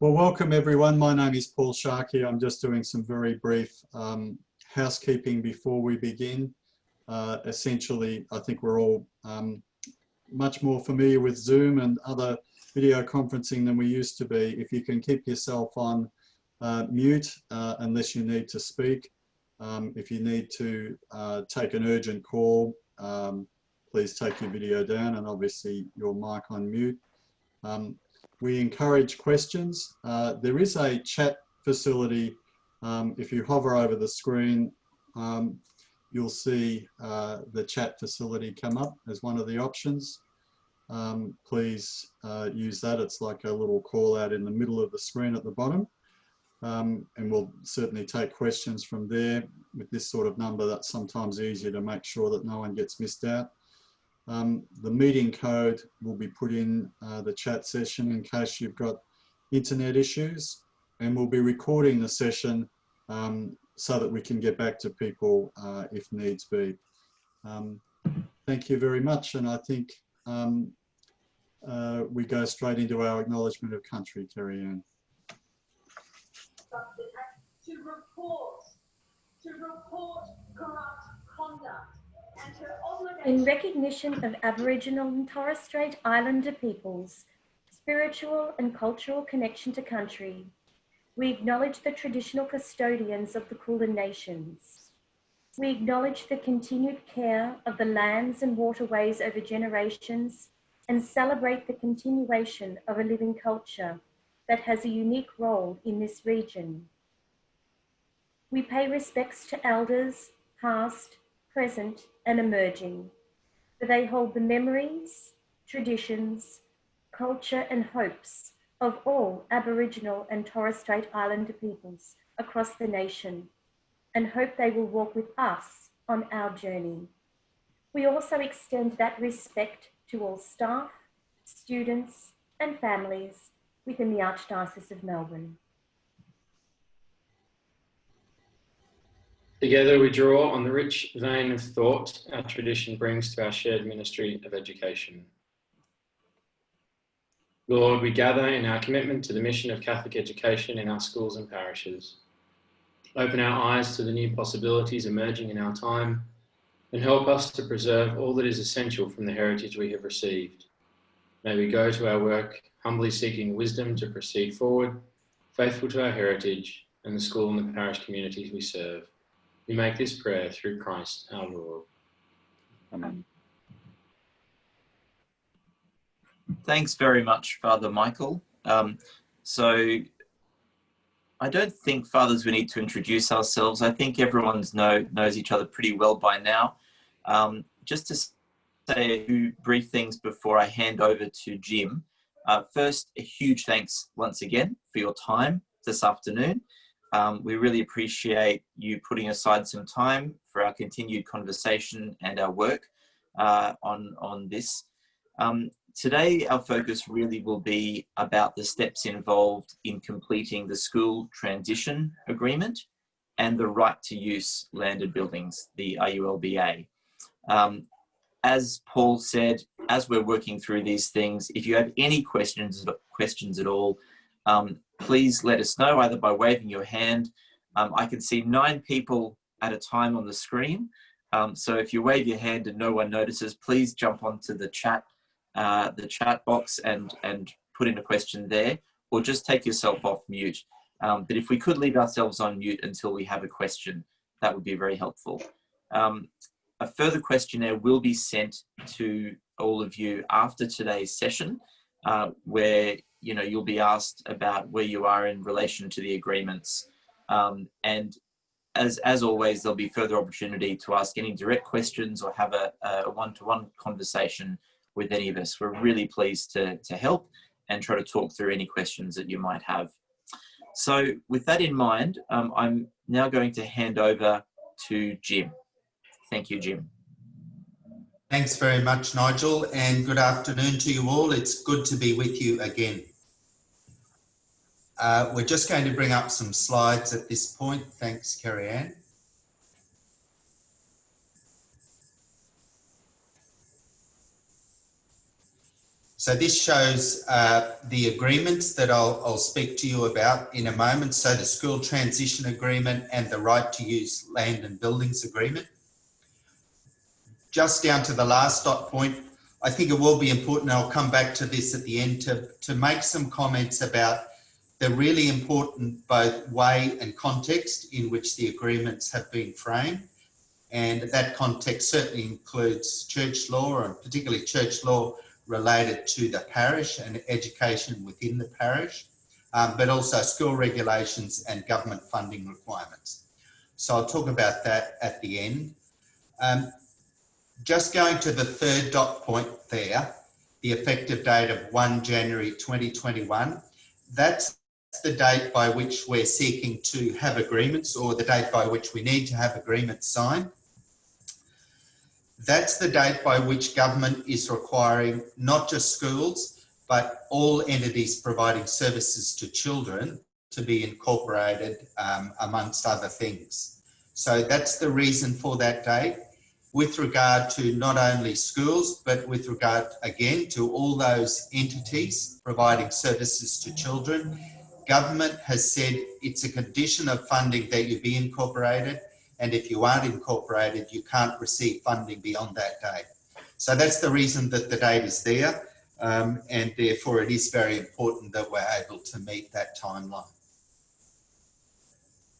Well, welcome everyone. My name is Paul Sharkey. I'm just doing some very brief housekeeping before we begin. Essentially, I think we're all much more familiar with Zoom and other video conferencing than we used to be. If you can keep yourself on mute unless you need to speak. If you need to take an urgent call, please take your video down and obviously your mic on mute. We encourage questions. There is a chat facility. If you hover over the screen, you'll see the chat facility come up as one of the options. Please use that. It's like a little call out in the middle of the screen at the bottom. And we'll certainly take questions from there. With this sort of number, that's sometimes easier to make sure that no one gets missed out. The meeting code will be put in the chat session in case you've got internet issues, and we'll be recording the session so that we can get back to people if needs be. Thank you very much, and I think we go straight into our acknowledgement of country, Kerry Ann. To report corrupt conduct. In recognition of Aboriginal and Torres Strait Islander peoples' spiritual and cultural connection to country, we acknowledge the traditional custodians of the Kulin Nations. We acknowledge the continued care of the lands and waterways over generations and celebrate the continuation of a living culture that has a unique role in this region. We pay respects to elders, past, present, and emerging, for they hold the memories, traditions, culture, and hopes of all Aboriginal and Torres Strait Islander peoples across the nation, and hope they will walk with us on our journey. We also extend that respect to all staff, students, and families within the Archdiocese of Melbourne. Together we draw on the rich vein of thought our tradition brings to our shared ministry of education. Lord, we gather in our commitment to the mission of Catholic education in our schools and parishes. Open our eyes to the new possibilities emerging in our time and help us to preserve all that is essential from the heritage we have received. May we go to our work humbly seeking wisdom to proceed forward, faithful to our heritage and the school and the parish communities we serve. We make this prayer through Christ our Lord. Amen. Thanks very much, Father Michael. So I don't think, Fathers, we need to introduce ourselves. I think everyone knows each other pretty well by now. Just to say a few brief things before I hand over to Jim. First, a huge thanks once again for your time this afternoon. We really appreciate you putting aside some time for our continued conversation and our work on this. Today, our focus really will be about the steps involved in completing the school transition agreement and the right to use landed buildings, the RULBA. As Paul said, as we're working through these things, if you have any questions at all, please let us know either by waving your hand. I can see 9 people at a time on the screen. So if you wave your hand and no one notices, please jump onto the chat box and put in a question there, or just take yourself off mute. But if we could leave ourselves on mute until we have a question, that would be very helpful. A further questionnaire will be sent to all of you after today's session, where you'll be asked about where you are in relation to the agreements. And as always, there'll be further opportunity to ask any direct questions or have a one-to-one conversation with any of us. We're really pleased to help and try to talk through any questions that you might have. So with that in mind, I'm now going to hand over to Jim. Thank you, Jim. Thanks very much, Nigel, and good afternoon to you all. It's good to be with you again. We're just going to bring up some slides at this point. Thanks, Kerry Ann. So this shows the agreements that I'll speak to you about in a moment. So the School Transition Agreement and the Right to Use Land and Buildings Agreement. Just down to the last dot point, I think it will be important, I'll come back to this at the end, to make some comments about the really important both way and context in which the agreements have been framed. And that context certainly includes church law, and particularly church law related to the parish and education within the parish, but also school regulations and government funding requirements. So I'll talk about that at the end. Just going to the third dot point there, the effective date of 1 January 2021, that's the date by which we're seeking to have agreements, or the date by which we need to have agreements signed. That's the date by which government is requiring not just schools, but all entities providing services to children to be incorporated, amongst other things. So that's the reason for that date, with regard to not only schools, but with regard, again, to all those entities providing services to children. Government has said it's a condition of funding that you be incorporated, and if you aren't incorporated, you can't receive funding beyond that date. So that's the reason that the date is there, and therefore it is very important that we're able to meet that timeline.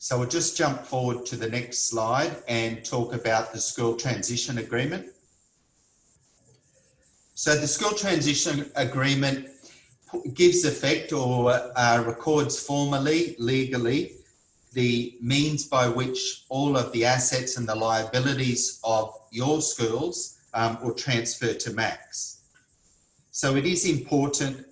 So we'll just jump forward to the next slide and talk about the School Transition Agreement. So the School Transition Agreement gives effect, or records formally, legally, the means by which all of the assets and the liabilities of your schools will transfer to Max. So it is important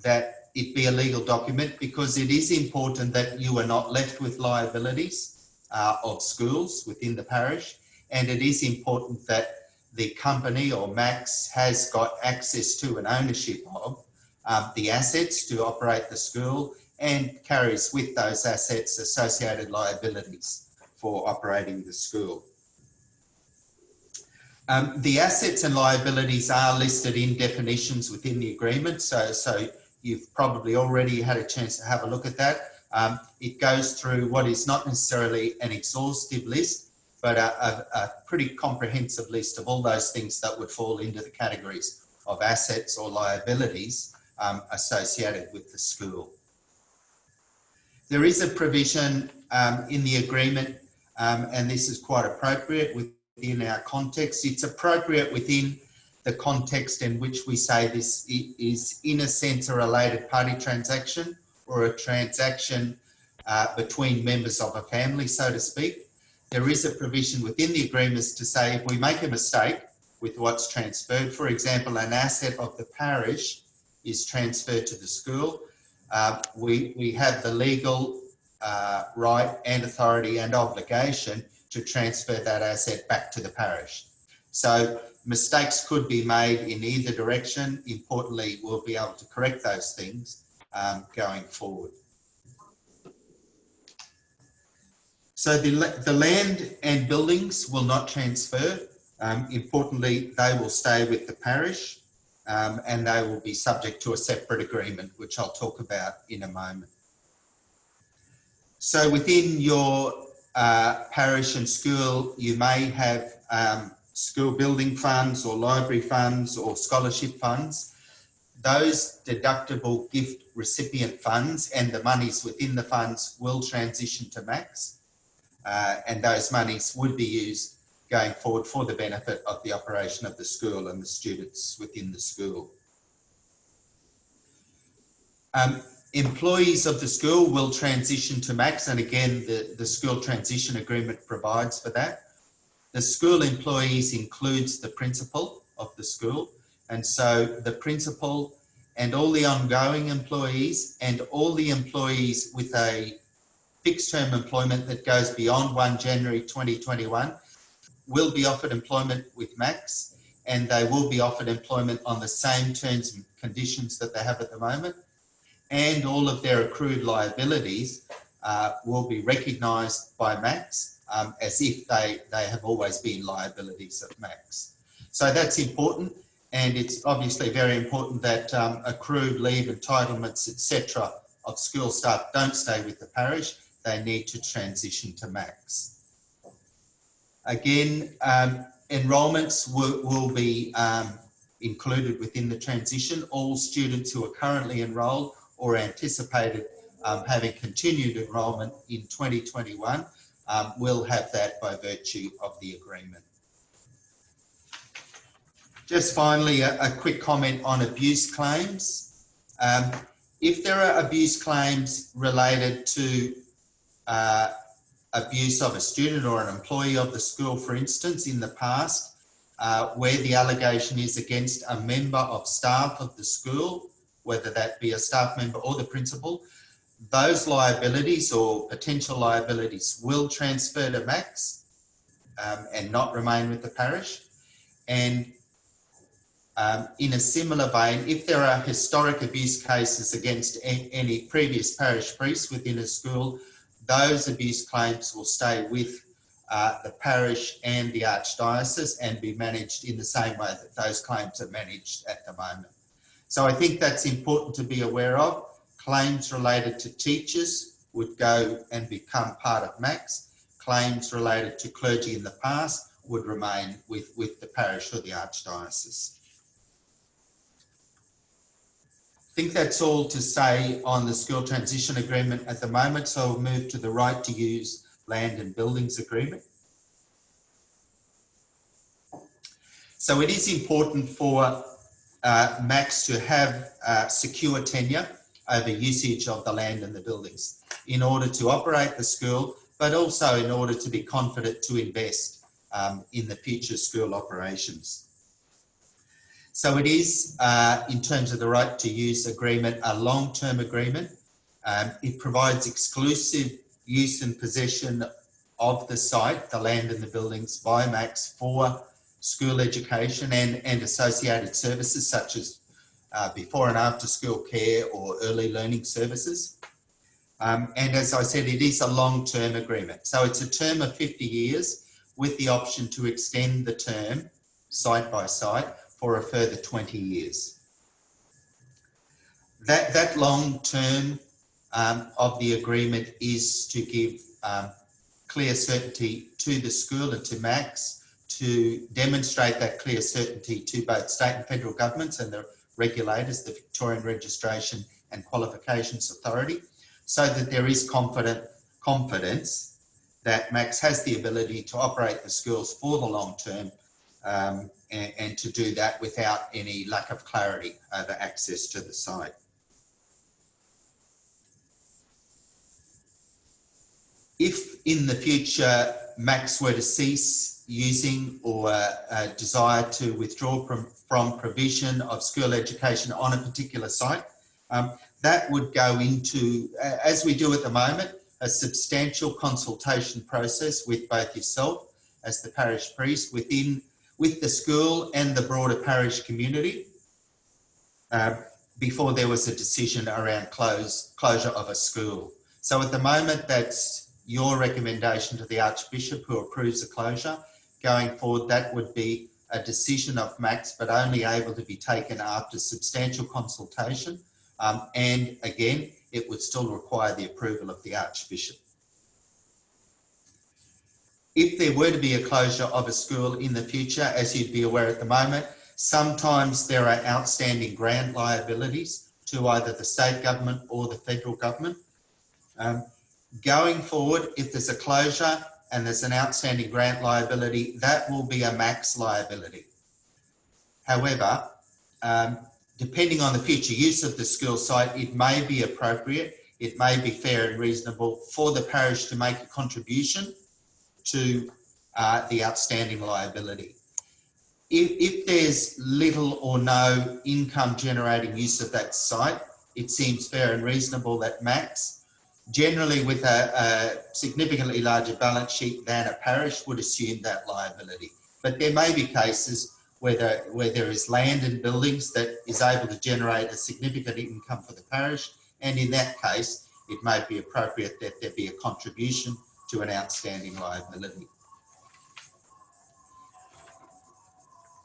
that it be a legal document, because it is important that you are not left with liabilities of schools within the parish, and it is important that the company or Max has got access to and ownership of the assets to operate the school, and carries with those assets associated liabilities for operating the school. The assets and liabilities are listed in definitions within the agreement, so you've probably already had a chance to have a look at that. It goes through what is not necessarily an exhaustive list, but a pretty comprehensive list of all those things that would fall into the categories of assets or liabilities associated with the school. There is a provision in the agreement, and this is quite appropriate within our context. It's appropriate within the context in which we say this is in a sense a related party transaction, or a transaction between members of a family, so to speak. There is a provision within the agreements to say if we make a mistake with what's transferred, for example, an asset of the parish is transferred to the school, we have the legal right and authority and obligation to transfer that asset back to the parish. So mistakes could be made in either direction. Importantly, we'll be able to correct those things going forward. So the land and buildings will not transfer. Importantly, they will stay with the parish, and they will be subject to a separate agreement, which I'll talk about in a moment. So within your parish and school, you may have school building funds or library funds or scholarship funds. Those deductible gift recipient funds and the monies within the funds will transition to Max, and those monies would be used going forward for the benefit of the operation of the school and the students within the school. Employees of the school will transition to Max, and again, the School Transition Agreement provides for that. The school employees includes the principal of the school, and so the principal and all the ongoing employees and all the employees with a fixed term employment that goes beyond 1 January 2021 will be offered employment with Max, and they will be offered employment on the same terms and conditions that they have at the moment, and all of their accrued liabilities will be recognised by Max as if they have always been liabilities of Max. So that's important. and it's obviously very important that accrued leave, entitlements, etc. of school staff don't stay with the parish. They need to transition to Max. Again, enrolments will be included within the transition. All students who are currently enrolled or anticipated having continued enrolment in 2021 will have that by virtue of the agreement. Just finally, a quick comment on abuse claims. If there are abuse claims related to abuse of a student or an employee of the school, for instance, in the past, where the allegation is against a member of staff of the school, whether that be a staff member or the principal, those liabilities or potential liabilities will transfer to Max and not remain with the parish. And in a similar vein, if there are historic abuse cases against any previous parish priest within a school, those abuse claims will stay with the parish and the archdiocese and be managed in the same way that those claims are managed at the moment. So I think that's important to be aware of. Claims related to teachers would go and become part of Max. Claims related to clergy in the past would remain with the parish or the archdiocese. I think that's all to say on the school transition agreement at the moment. So we'll move to the right to use land and buildings agreement. So it is important for Max to have secure tenure over usage of the land and the buildings in order to operate the school, but also in order to be confident to invest in the future school operations. So it is, in terms of the right to use agreement, a long-term agreement. It provides exclusive use and possession of the site, the land and the buildings by Max for school education and associated services such as before and after school care or early learning services. And as I said, it is a long-term agreement. So it's a term of 50 years with the option to extend the term site by site for a further 20 years. That long term of the agreement is to give clear certainty to the school and to Max, to demonstrate that clear certainty to both state and federal governments and the regulators, the Victorian Registration and Qualifications Authority, so that there is confidence that Max has the ability to operate the schools for the long term and to do that without any lack of clarity over access to the site. If in the future Max were to cease using or desire to withdraw from provision of school education on a particular site, that would go into, as we do at the moment, a substantial consultation process with both yourself as the parish priest with the school and the broader parish community before there was a decision around closure of a school. So at the moment, that's your recommendation to the Archbishop who approves the closure. Going forward, that would be a decision of Max, but only able to be taken after substantial consultation. And again, it would still require the approval of the Archbishop. If there were to be a closure of a school in the future, as you'd be aware at the moment, sometimes there are outstanding grant liabilities to either the state government or the federal government. Going forward, if there's a closure and there's an outstanding grant liability, that will be a Max liability. However, depending on the future use of the school site, it may be appropriate, it may be fair and reasonable for the parish to make a contribution to the outstanding liability. If there's little or no income generating use of that site, it seems fair and reasonable that Max, generally with a significantly larger balance sheet than a parish, would assume that liability. But there may be cases where there is land and buildings that is able to generate a significant income for the parish, and in that case, it may be appropriate that there be a contribution to an outstanding liability.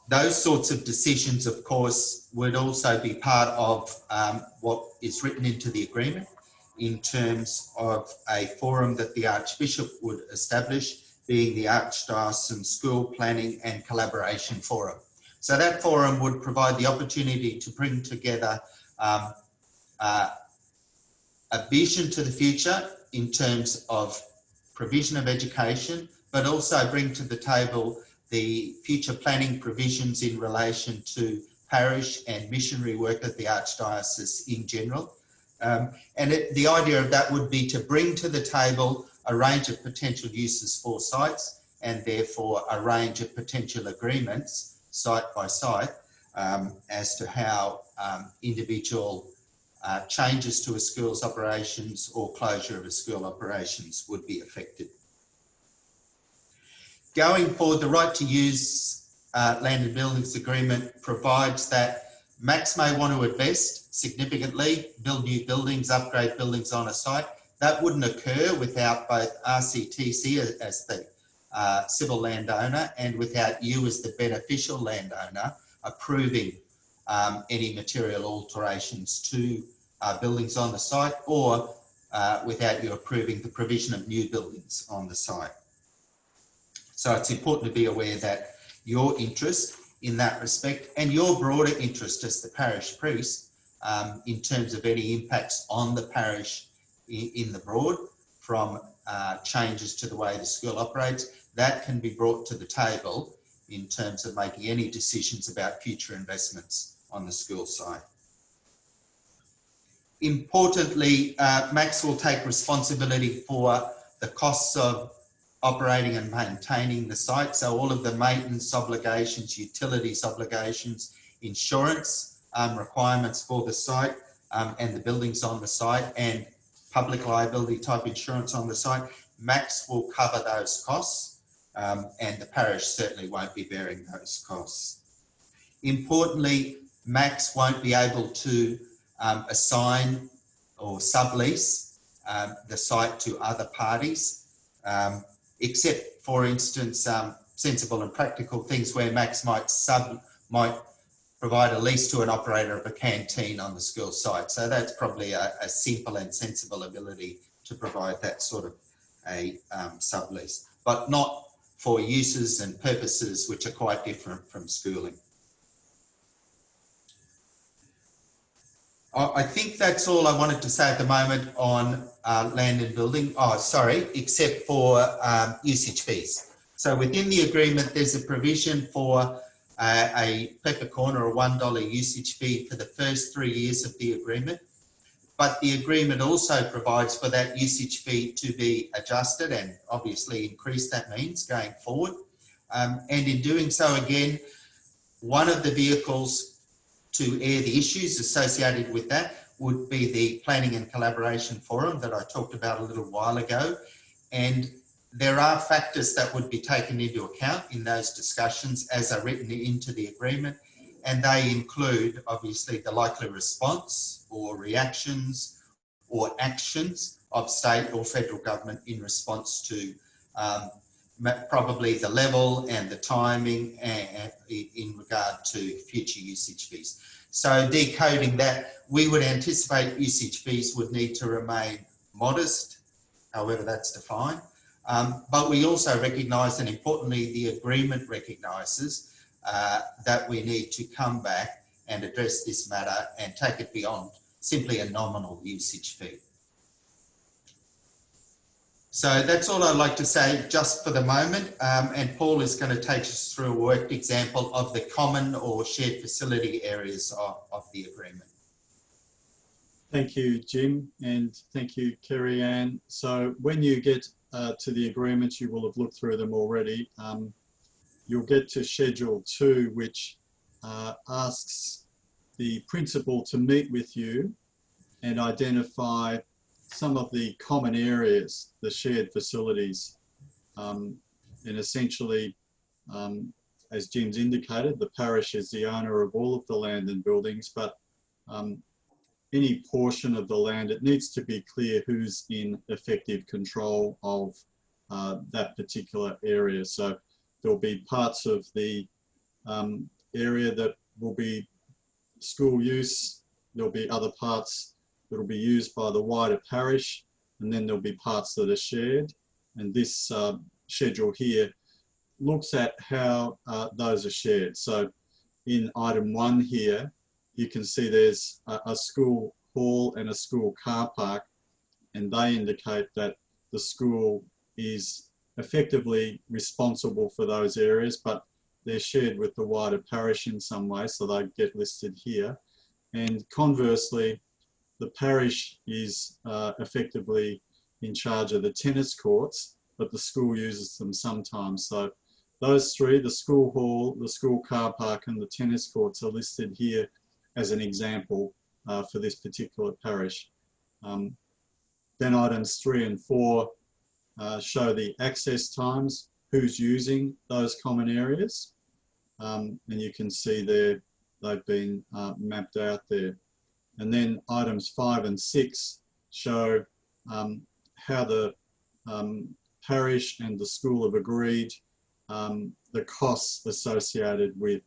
those sorts of decisions, of course, would also be part of what is written into the agreement in terms of a forum that the Archbishop would establish, being the Archdiocesan School Planning and Collaboration Forum. So that forum would provide the opportunity to bring together a vision to the future in terms of provision of education, but also bring to the table the future planning provisions in relation to parish and missionary work at the Archdiocese in general. The idea of that would be to bring to the table a range of potential uses for sites, and therefore a range of potential agreements, site by site, as to how individual changes to a school's operations or closure of a school operations would be affected. Going forward, the right to use land and buildings agreement provides that Max may want to invest significantly, build new buildings, upgrade buildings on a site. That wouldn't occur without both RCTC as the civil landowner and without you as the beneficial landowner approving any material alterations to buildings on the site, or without you approving the provision of new buildings on the site. So it's important to be aware that your interest in that respect, and your broader interest as the parish priest, in terms of any impacts on the parish in the broad from changes to the way the school operates, that can be brought to the table in terms of making any decisions about future investments on the school site. Importantly, Max will take responsibility for the costs of operating and maintaining the site. So all of the maintenance obligations, utilities obligations, insurance requirements for the site and the buildings on the site, and public liability type insurance on the site, Max will cover those costs, and the parish certainly won't be bearing those costs. Importantly, Max won't be able to assign or sublease the site to other parties, except, for instance, sensible and practical things where Max might provide a lease to an operator of a canteen on the school site. So that's probably a simple and sensible ability to provide that sort of a sublease, but not for uses and purposes which are quite different from schooling. I think that's all I wanted to say at the moment on land and building. Oh, sorry, except for usage fees. So within the agreement, there's a provision for a peppercorn or a $1 usage fee for the first 3 years of the agreement. But the agreement also provides for that usage fee to be adjusted and obviously increase, that means, going forward. And in doing so, again, one of the vehicles to air the issues associated with that would be the Planning and Collaboration Forum that I talked about a little while ago. And there are factors that would be taken into account in those discussions as are written into the agreement. And they include, obviously, the likely response or reactions or actions of state or federal government in response to probably the level and the timing in regard to future usage fees. So decoding that, we would anticipate usage fees would need to remain modest, however that's defined. But we also recognise, and importantly, the agreement recognises that we need to come back and address this matter and take it beyond simply a nominal usage fee. So that's all I'd like to say just for the moment. And Paul is going to take us through a worked example of the common or shared facility areas of the agreement. Thank you, Jim, and thank you, Kerry Ann. So when you get to the agreements, you will have looked through them already. You'll get to Schedule 2, which asks the principal to meet with you and identify some of the common areas, the shared facilities. And essentially, as Jim's indicated, the parish is the owner of all of the land and buildings, but any portion of the land, it needs to be clear who's in effective control of that particular area. So there'll be parts of the area that will be school use. There'll be other parts that will be used by the wider parish, and then there'll be parts that are shared. And this schedule here looks at how those are shared. So in item 1 here, you can see there's a school hall and a school car park, and they indicate that the school is effectively responsible for those areas, but they're shared with the wider parish in some way, so they get listed here. And conversely, the parish is effectively in charge of the tennis courts, but the school uses them sometimes. So those three, the school hall, the school car park, and the tennis courts, are listed here as an example for this particular parish. Then items 3 and 4 show the access times, who's using those common areas. And you can see there, they've been mapped out there. And then items 5 and 6 show how the parish and the school have agreed the costs associated with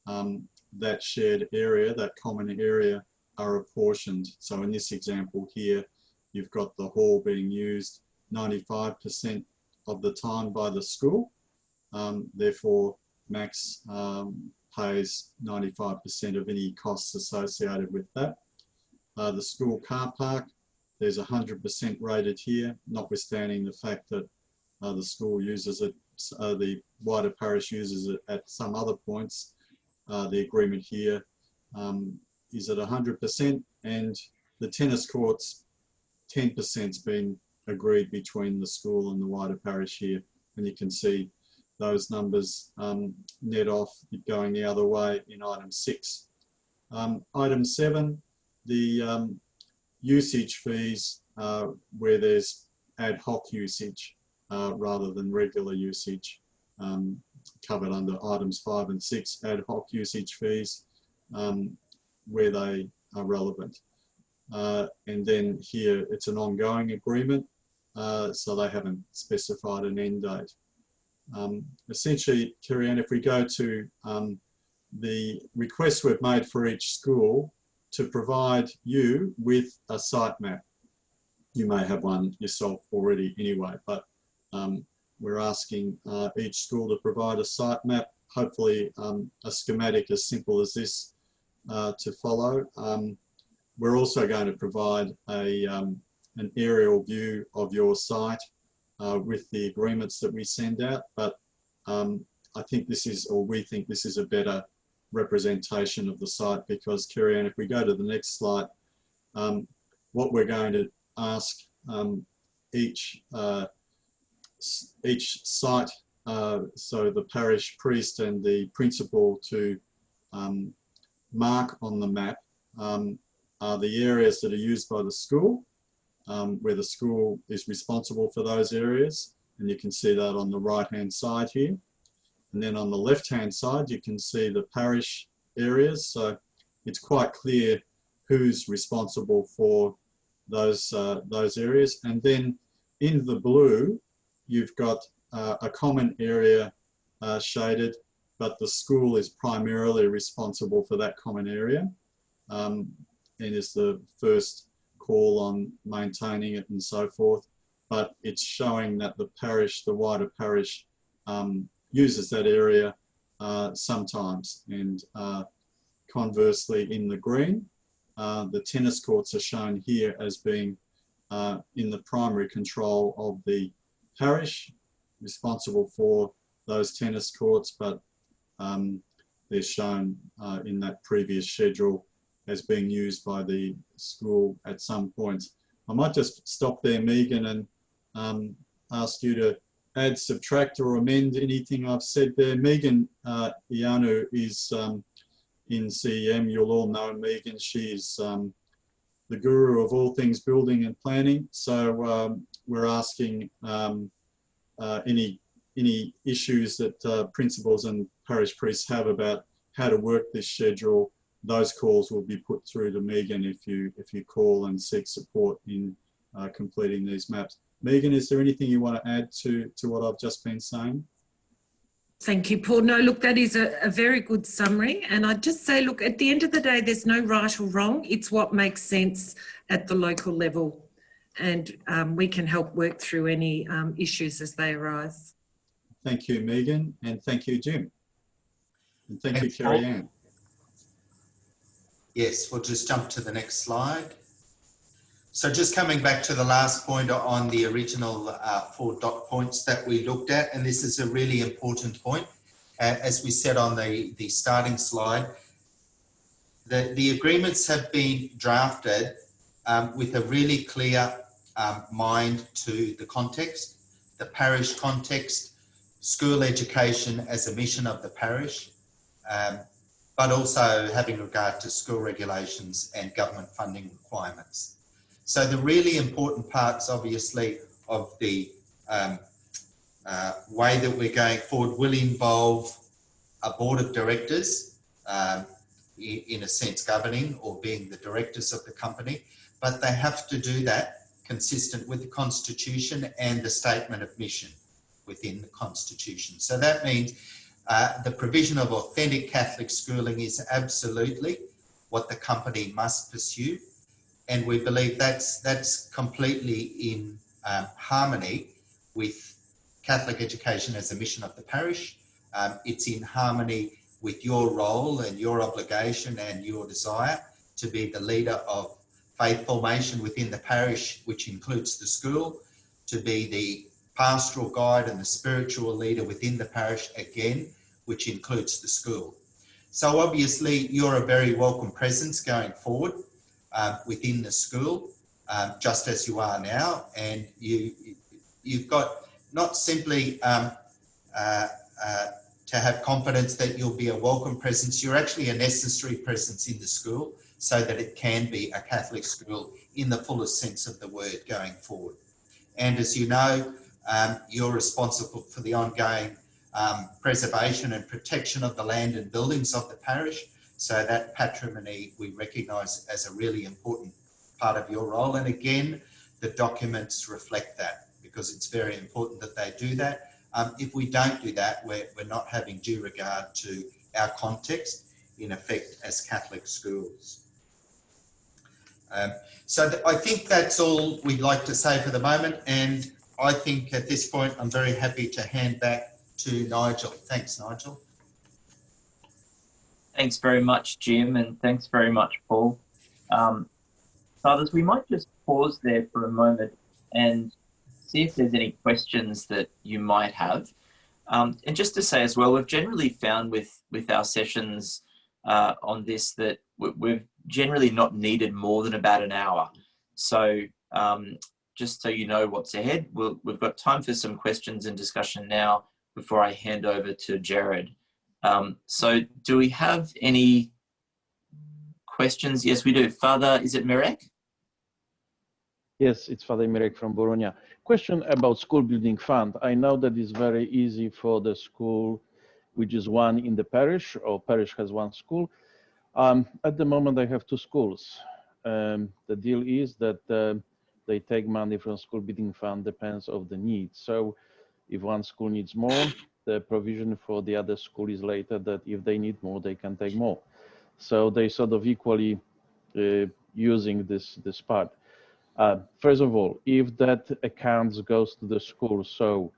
that shared area, that common area, are apportioned. So in this example here, you've got the hall being used 95% of the time by the school. Therefore, Max pays 95% of any costs associated with that. The school car park, there's 100% rated here, notwithstanding the fact that the school uses it, the wider parish uses it at some other points. The agreement here is at 100%, and the tennis courts, 10%'s been agreed between the school and the wider parish here. And you can see those numbers net off going the other way in item 6. Item 7, the usage fees where there's ad hoc usage rather than regular usage, covered under items 5 and 6, ad hoc usage fees where they are relevant. And then here it's an ongoing agreement, so they haven't specified an end date. Essentially, Kerry-Ann, if we go to the request we've made for each school to provide you with a site map. You may have one yourself already anyway, but we're asking each school to provide a site map, hopefully a schematic as simple as this to follow. We're also going to provide an aerial view of your site with the agreements that we send out, but I think this is, or we think this is, a better representation of the site, because, Kerry-Ann, if we go to the next slide, what we're going to ask each site, so the parish priest and the principal, to mark on the map are the areas that are used by the school, where the school is responsible for those areas, and you can see that on the right hand side here. And then on the left hand side you can see the parish areas, so it's quite clear who's responsible for those areas. And then in the blue you've got a common area shaded, but the school is primarily responsible for that common area and is the first call on maintaining it and so forth. But it's showing that the parish, the wider parish, uses that area sometimes. And conversely, in the green, the tennis courts are shown here as being in the primary control of the parish, responsible for those tennis courts, but they're shown in that previous schedule as being used by the school at some points. I might just stop there, Megan, and ask you to add, subtract or amend anything I've said there. Megan Ianu is in CEM. You'll all know Megan. She's the guru of all things building and planning. So we're asking any issues that principals and parish priests have about how to work this schedule. Those calls will be put through to Megan if you call and seek support in completing these maps. Megan, is there anything you want to add to what I've just been saying? Thank you, Paul. No, look, that is a very good summary. And I'd just say, look, at the end of the day, there's no right or wrong. It's what makes sense at the local level. And we can help work through any issues as they arise. Thank you, Megan, and thank you, Jim. And thank you, Thanks, Carrie Paul. Ann. Yes, we'll just jump to the next slide. So just coming back to the last point on the original 4 dot points that we looked at, and this is a really important point. As we said on the starting slide, the agreements have been drafted with a really clear mind to the context, the parish context, school education as a mission of the parish, but also having regard to school regulations and government funding requirements. So the really important parts, obviously, of the way that we're going forward will involve a board of directors, in a sense governing or being the directors of the company, but they have to do that consistent with the Constitution and the statement of mission within the Constitution. So that means the provision of authentic Catholic schooling is absolutely what the company must pursue. And we believe that's completely in harmony with Catholic education as a mission of the parish. It's in harmony with your role and your obligation and your desire to be the leader of faith formation within the parish, which includes the school, to be the pastoral guide and the spiritual leader within the parish, again, which includes the school. So obviously you're a very welcome presence going forward within the school, just as you are now, and you've got not simply to have confidence that you'll be a welcome presence, you're actually a necessary presence in the school so that it can be a Catholic school in the fullest sense of the word going forward. And as you know, you're responsible for the ongoing preservation and protection of the land and buildings of the parish. So that patrimony we recognise as a really important part of your role. And again, the documents reflect that because it's very important that they do that. If we don't do that, we're not having due regard to our context, in effect, as Catholic schools. So I think that's all we'd like to say for the moment. And I think at this point, I'm very happy to hand back to Nigel. Thanks, Nigel. Thanks very much, Jim, and thanks very much, Paul. Fathers, we might just pause there for a moment and see if there's any questions that you might have. And just to say as well, we've generally found with our sessions on this that we've generally not needed more than about an hour. So just so you know what's ahead, we've got time for some questions and discussion now before I hand over to Jared. So do we have any questions? Yes, we do. Father, is it Mirek? Yes, it's Father Mirek from Bologna. Question about school building fund. I know that it's very easy for the school, which is one in the parish, or parish has one school. At the moment, I have 2 schools. The deal is that they take money from school building fund, depends on the needs. So if one school needs more, the provision for the other school is later that if they need more, they can take more. So they sort of equally using this part. First of all, if that account goes to the school, so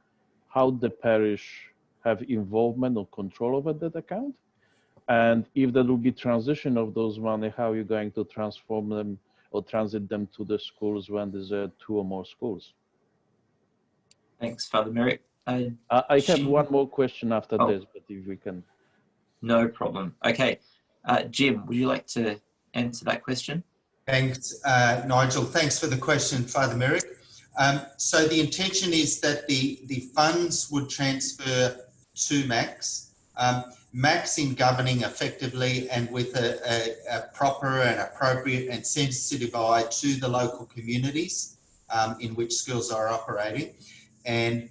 how the parish have involvement or control over that account? And if there will be transition of those money, how are you going to transform them or transit them to the schools when there's 2 or more schools? Thanks, Father Mirek. I have one more question after this, but if we can. No problem. Okay. Jim, would you like to answer that question? Thanks, Nigel. Thanks for the question, Father Mirek. So the intention is that the funds would transfer to Max. Max in governing effectively and with a proper and appropriate and sensitive eye to the local communities in which schools are operating, and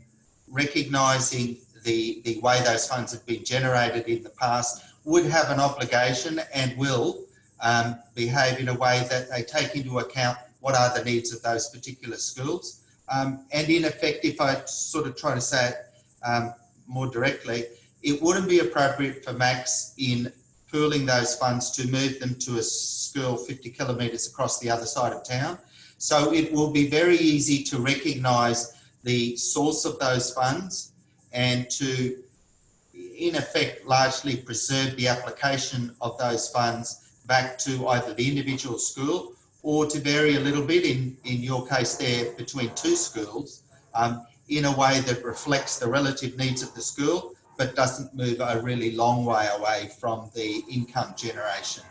recognising the way those funds have been generated in the past, would have an obligation and will behave in a way that they take into account what are the needs of those particular schools. And in effect, if I sort of try to say it more directly, it wouldn't be appropriate for Max in pooling those funds to move them to a school 50 kilometres across the other side of town. So it will be very easy to recognise the source of those funds and to, in effect, largely preserve the application of those funds back to either the individual school or, to vary a little bit in your case there, between two schools, in a way that reflects the relative needs of the school but doesn't move a really long way away from the income generation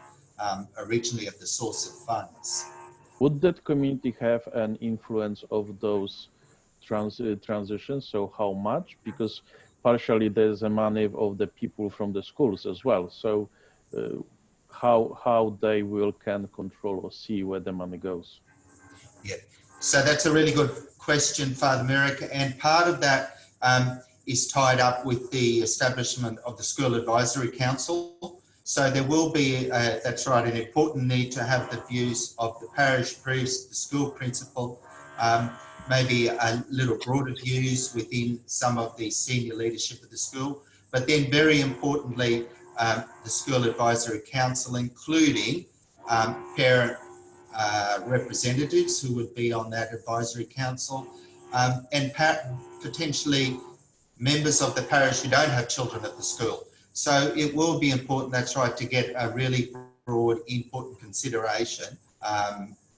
originally of the source of funds. Would that community have an influence of those transitions? So how much? Because partially there's a money of the people from the schools as well. So how they can control or see where the money goes? Yeah, so that's a really good question, Father Merrick, and part of that is tied up with the establishment of the School Advisory Council. So there will be, that's right, an important need to have the views of the parish priest, the school principal, maybe a little broader views within some of the senior leadership of the school, but then very importantly, the School Advisory Council, including parent representatives who would be on that advisory council, and potentially members of the parish who don't have children at the school. So it will be important, that's right, to get a really broad input and consideration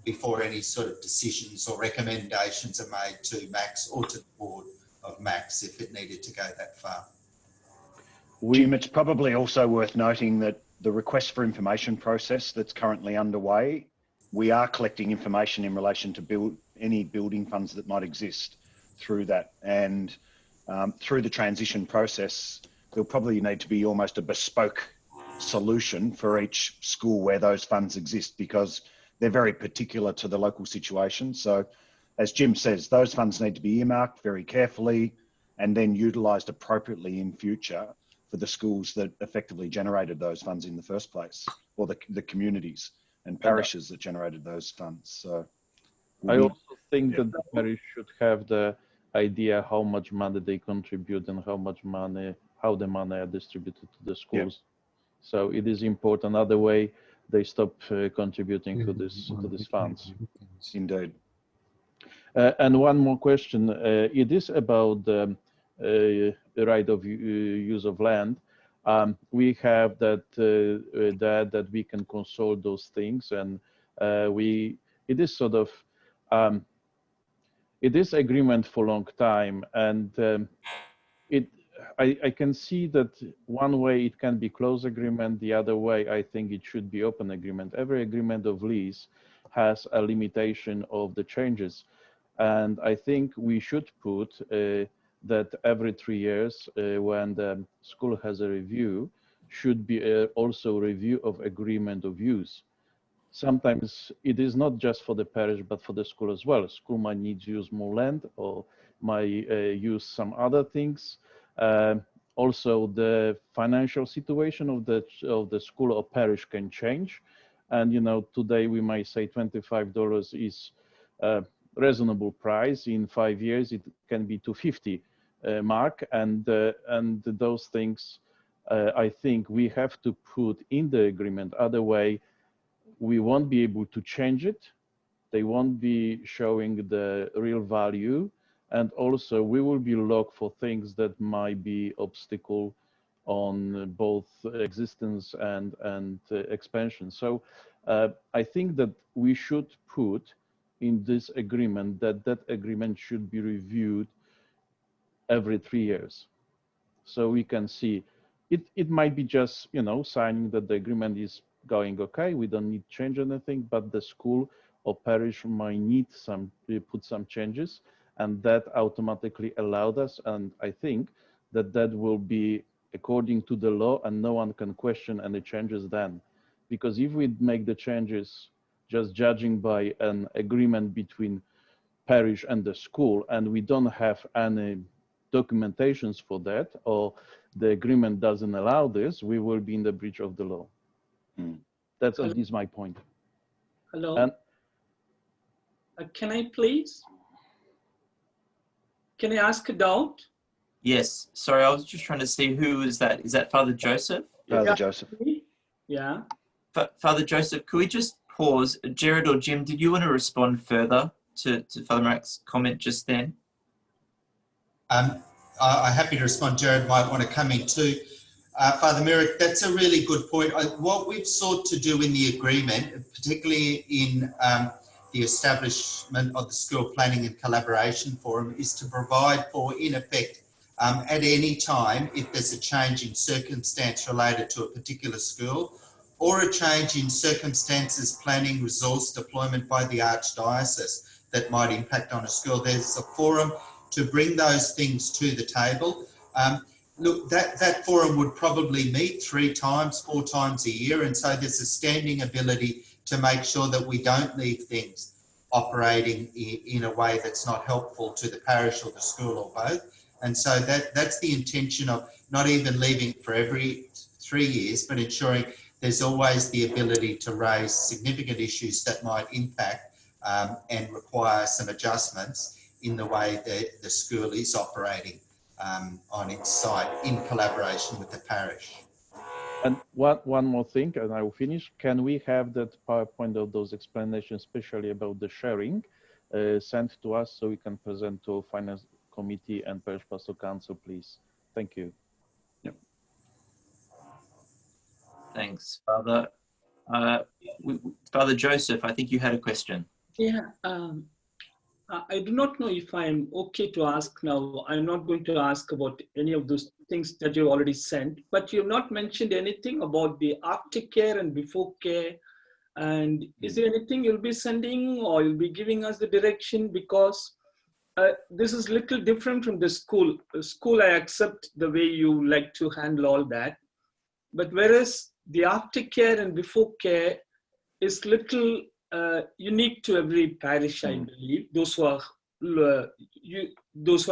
before any sort of decisions or recommendations are made to Max or to the board of Max if it needed to go that far. Jim, it's probably also worth noting that the request for information process that's currently underway, we are collecting information in relation to any building funds that might exist through that. And through the transition process, there'll probably need to be almost a bespoke solution for each school where those funds exist, because they're very particular to the local situation. So as Jim says, those funds need to be earmarked very carefully and then utilised appropriately in future for the schools that effectively generated those funds in the first place, or the communities and parishes that generated those funds. So I also think that the parish should have the idea how much money they contribute and how the money are distributed to the schools. Yeah. So it is important. Other way, they stop contributing to these funds. Indeed. And one more question. It is about the right of use of land. We have that we can consult those things, and it is sort of it is agreement for a long time, and I can see that one way it can be closed agreement, the other way I think it should be open agreement. Every agreement of lease has a limitation of the changes, and I think we should put that every 3 years when the school has a review, should be also a review of agreement of use. Sometimes it is not just for the parish, but for the school as well. School might need to use more land or might use some other things. Also, the financial situation of the school or parish can change. And, you know, today we might say $25 is a reasonable price. In 5 years, it can be $250 mark. And those things, I think we have to put in the agreement. Other way, we won't be able to change it. They won't be showing the real value. And also we will be locked for things that might be obstacle on both existence and expansion. So I think that we should put in this agreement that agreement should be reviewed every 3 years. So we can see it might be just, you know, signing that the agreement is going okay, we don't need to change anything, but the school or parish might need put some changes, and that automatically allowed us. And I think that will be according to the law, and no one can question any changes then. Because if we make the changes just judging by an agreement between parish and the school, and we don't have any documentations for that, or the agreement doesn't allow this, we will be in the breach of the law. That's at least my point. Hello. And, can I please? Can I ask a doubt? Yes. Sorry, I was just trying to see who is that. Is that Father Joseph? Father Joseph. Yeah. Father Joseph, could we just pause? Jared or Jim, did you want to respond further to Father Marak's comment just then? I'm happy to respond. Jared might want to come in too. Father Merrick, that's a really good point. What we've sought to do in the agreement, particularly in the establishment of the School Planning and Collaboration Forum, is to provide for, in effect, at any time, if there's a change in circumstance related to a particular school or a change in circumstances, planning, resource deployment by the Archdiocese that might impact on a school, there's a forum to bring those things to the table. Look, that forum would probably meet 3 times, 4 times a year, and so there's a standing ability to make sure that we don't leave things operating in a way that's not helpful to the parish or the school or both. And so that's the intention of not even leaving for every 3 years, but ensuring there's always the ability to raise significant issues that might impact and require some adjustments in the way that the school is operating on its site in collaboration with the parish. And one more thing, and I will finish. Can we have that PowerPoint of those explanations, especially about the sharing, sent to us so we can present to Finance Committee and Parish Pastoral Council, please? Thank you. Yep. Thanks, Father. Father Joseph, I think you had a question. Yeah. I do not know if I'm okay to ask now. I'm not going to ask about any of those things that you've already sent, but you've not mentioned anything about the aftercare and before care. And is there anything you'll be sending or you'll be giving us the direction? Because this is little different from the school. The school, I accept the way you like to handle all that. But whereas the aftercare and before care is little unique to every parish, I believe. Those who are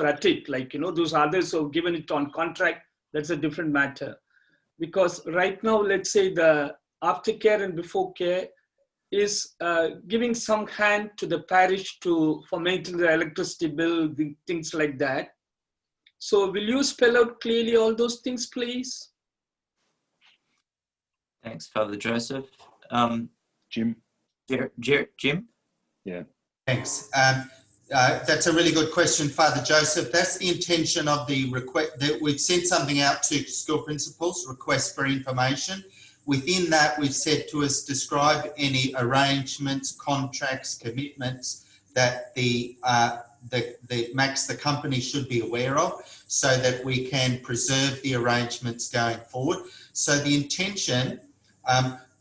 at it, like, you know, those others who have given it on contract, that's a different matter. Because right now, let's say the aftercare and before care is giving some hand to the parish for maintaining the electricity bill, things like that. So will you spell out clearly all those things, please? Thanks, Father Joseph. Jim? Jim? Yeah. Thanks. That's a really good question, Father Joseph. That's the intention of the request. That we've sent something out to school principals, request for information. Within that, we've said to us, describe any arrangements, contracts, commitments that the company should be aware of, so that we can preserve the arrangements going forward. So the intention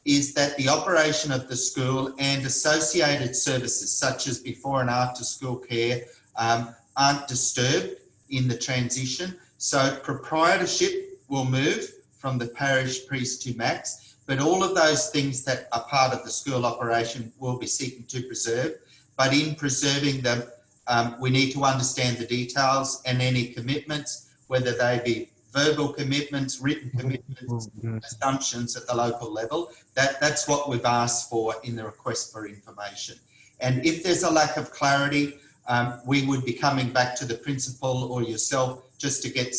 is that the operation of the school and associated services such as before and after school care aren't disturbed in the transition. So proprietorship will move from the parish priest to Max, but all of those things that are part of the school operation will be seeking to preserve. But in preserving them, we need to understand the details and any commitments, whether they be verbal commitments, written commitments, assumptions at the local level. That's what we've asked for in the request for information. And if there's a lack of clarity, we would be coming back to the principal or yourself just to get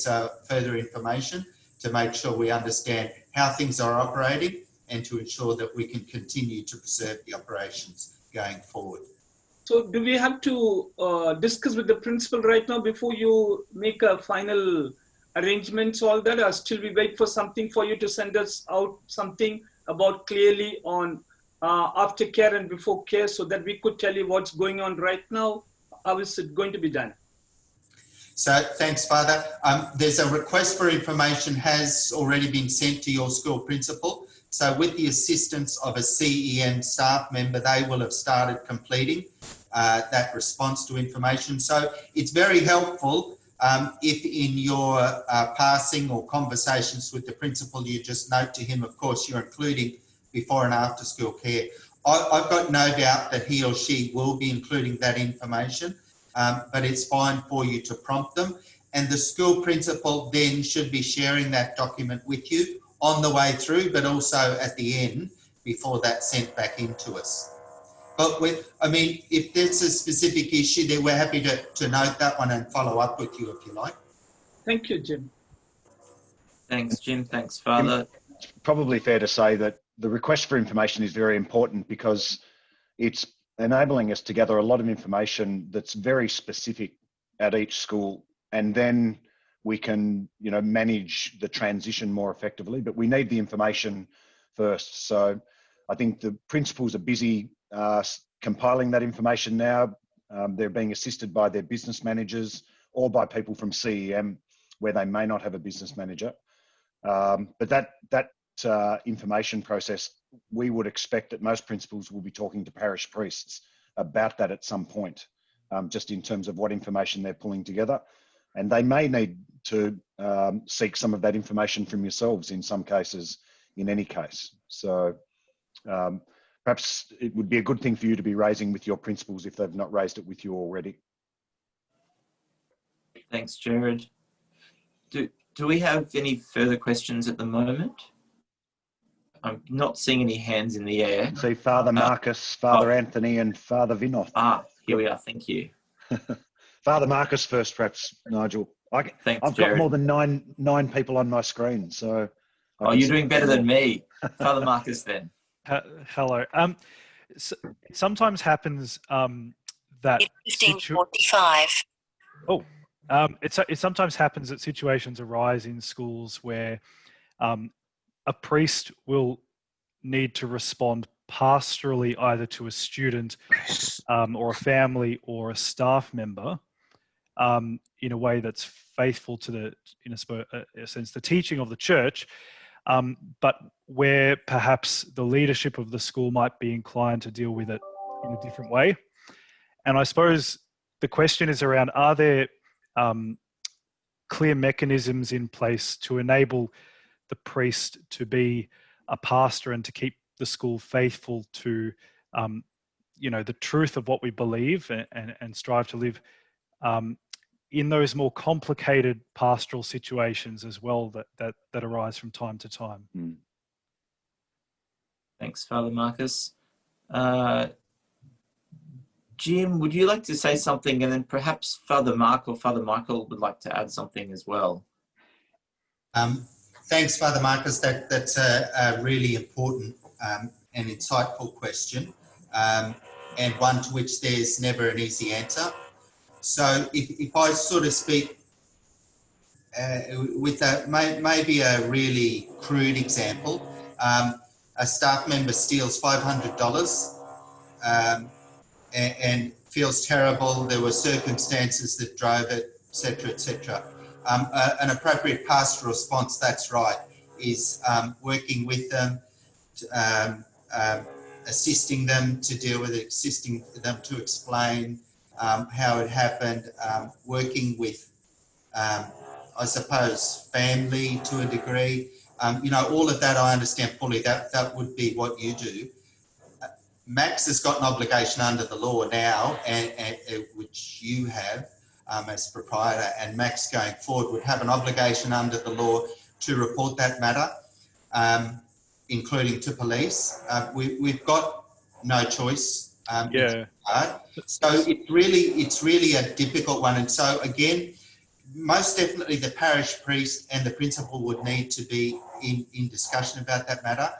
further information to make sure we understand how things are operating and to ensure that we can continue to preserve the operations going forward. So do we have to discuss with the principal right now before you make a final arrangements, all that, or still we wait for something for you to send us out something about clearly on aftercare and before care so that we could tell you what's going on right now? How is it going to be done? So thanks, Father. There's a request for information has already been sent to your school principal. So with the assistance of a CEM staff member, they will have started completing that response to information. So it's very helpful if in your passing or conversations with the principal, you just note to him, of course, you're including before and after school care. I've got no doubt that he or she will be including that information, but it's fine for you to prompt them. And the school principal then should be sharing that document with you on the way through, but also at the end before that's sent back into us. But if there's a specific issue there, we're happy to note that one and follow up with you if you like. Thank you, Jim. Thanks, Jim. Thanks, Father. It's probably fair to say that the request for information is very important because it's enabling us to gather a lot of information that's very specific at each school, and then we can, you know, manage the transition more effectively. But we need the information first. So I think the principals are busy compiling that information now. They're being assisted by their business managers or by people from CEM where they may not have a business manager. But that information process, we would expect that most principals will be talking to parish priests about that at some point, just in terms of what information they're pulling together. And they may need to seek some of that information from yourselves in some cases, in any case. So perhaps it would be a good thing for you to be raising with your principals if they've not raised it with you already. Thanks, Jared. Do we have any further questions at the moment? I'm not seeing any hands in the air. See Father Marcus, Father Anthony, and Father Vinoth. Here we are. Thank you. Father Marcus first, perhaps, Nigel. Thanks, I've Jared. got more than nine people on my screen, so. You're doing better than me. Father Marcus, then. Hello. So it sometimes happens that 15:45. It sometimes happens that situations arise in schools where a priest will need to respond pastorally either to a student or a family or a staff member in a way that's faithful to the, in a sense, the teaching of the church, but where perhaps the leadership of the school might be inclined to deal with it in a different way. And I suppose the question is around, are there clear mechanisms in place to enable the priest to be a pastor and to keep the school faithful to, the truth of what we believe and strive to live in those more complicated pastoral situations as well that arise from time to time? Thanks, Father Marcus. Jim, would you like to say something? And then perhaps Father Mark or Father Michael would like to add something as well. Thanks, Father Marcus. That's a really important and insightful question, and one to which there's never an easy answer. So if I sort of speak with maybe a really crude example, a staff member steals $500 and feels terrible. There were circumstances that drove it, etc., etc. An appropriate pastoral response, that's right, is working with them, assisting them to deal with it, assisting them to explain how it happened, working with, I suppose, family to a degree. All of that I understand fully. That would be what you do. Max has got an obligation under the law now, and which you have as proprietor, and Max going forward would have an obligation under the law to report that matter, including to police. We've got no choice. So it's really a difficult one. And so again, most definitely the parish priest and the principal would need to be in discussion about that matter.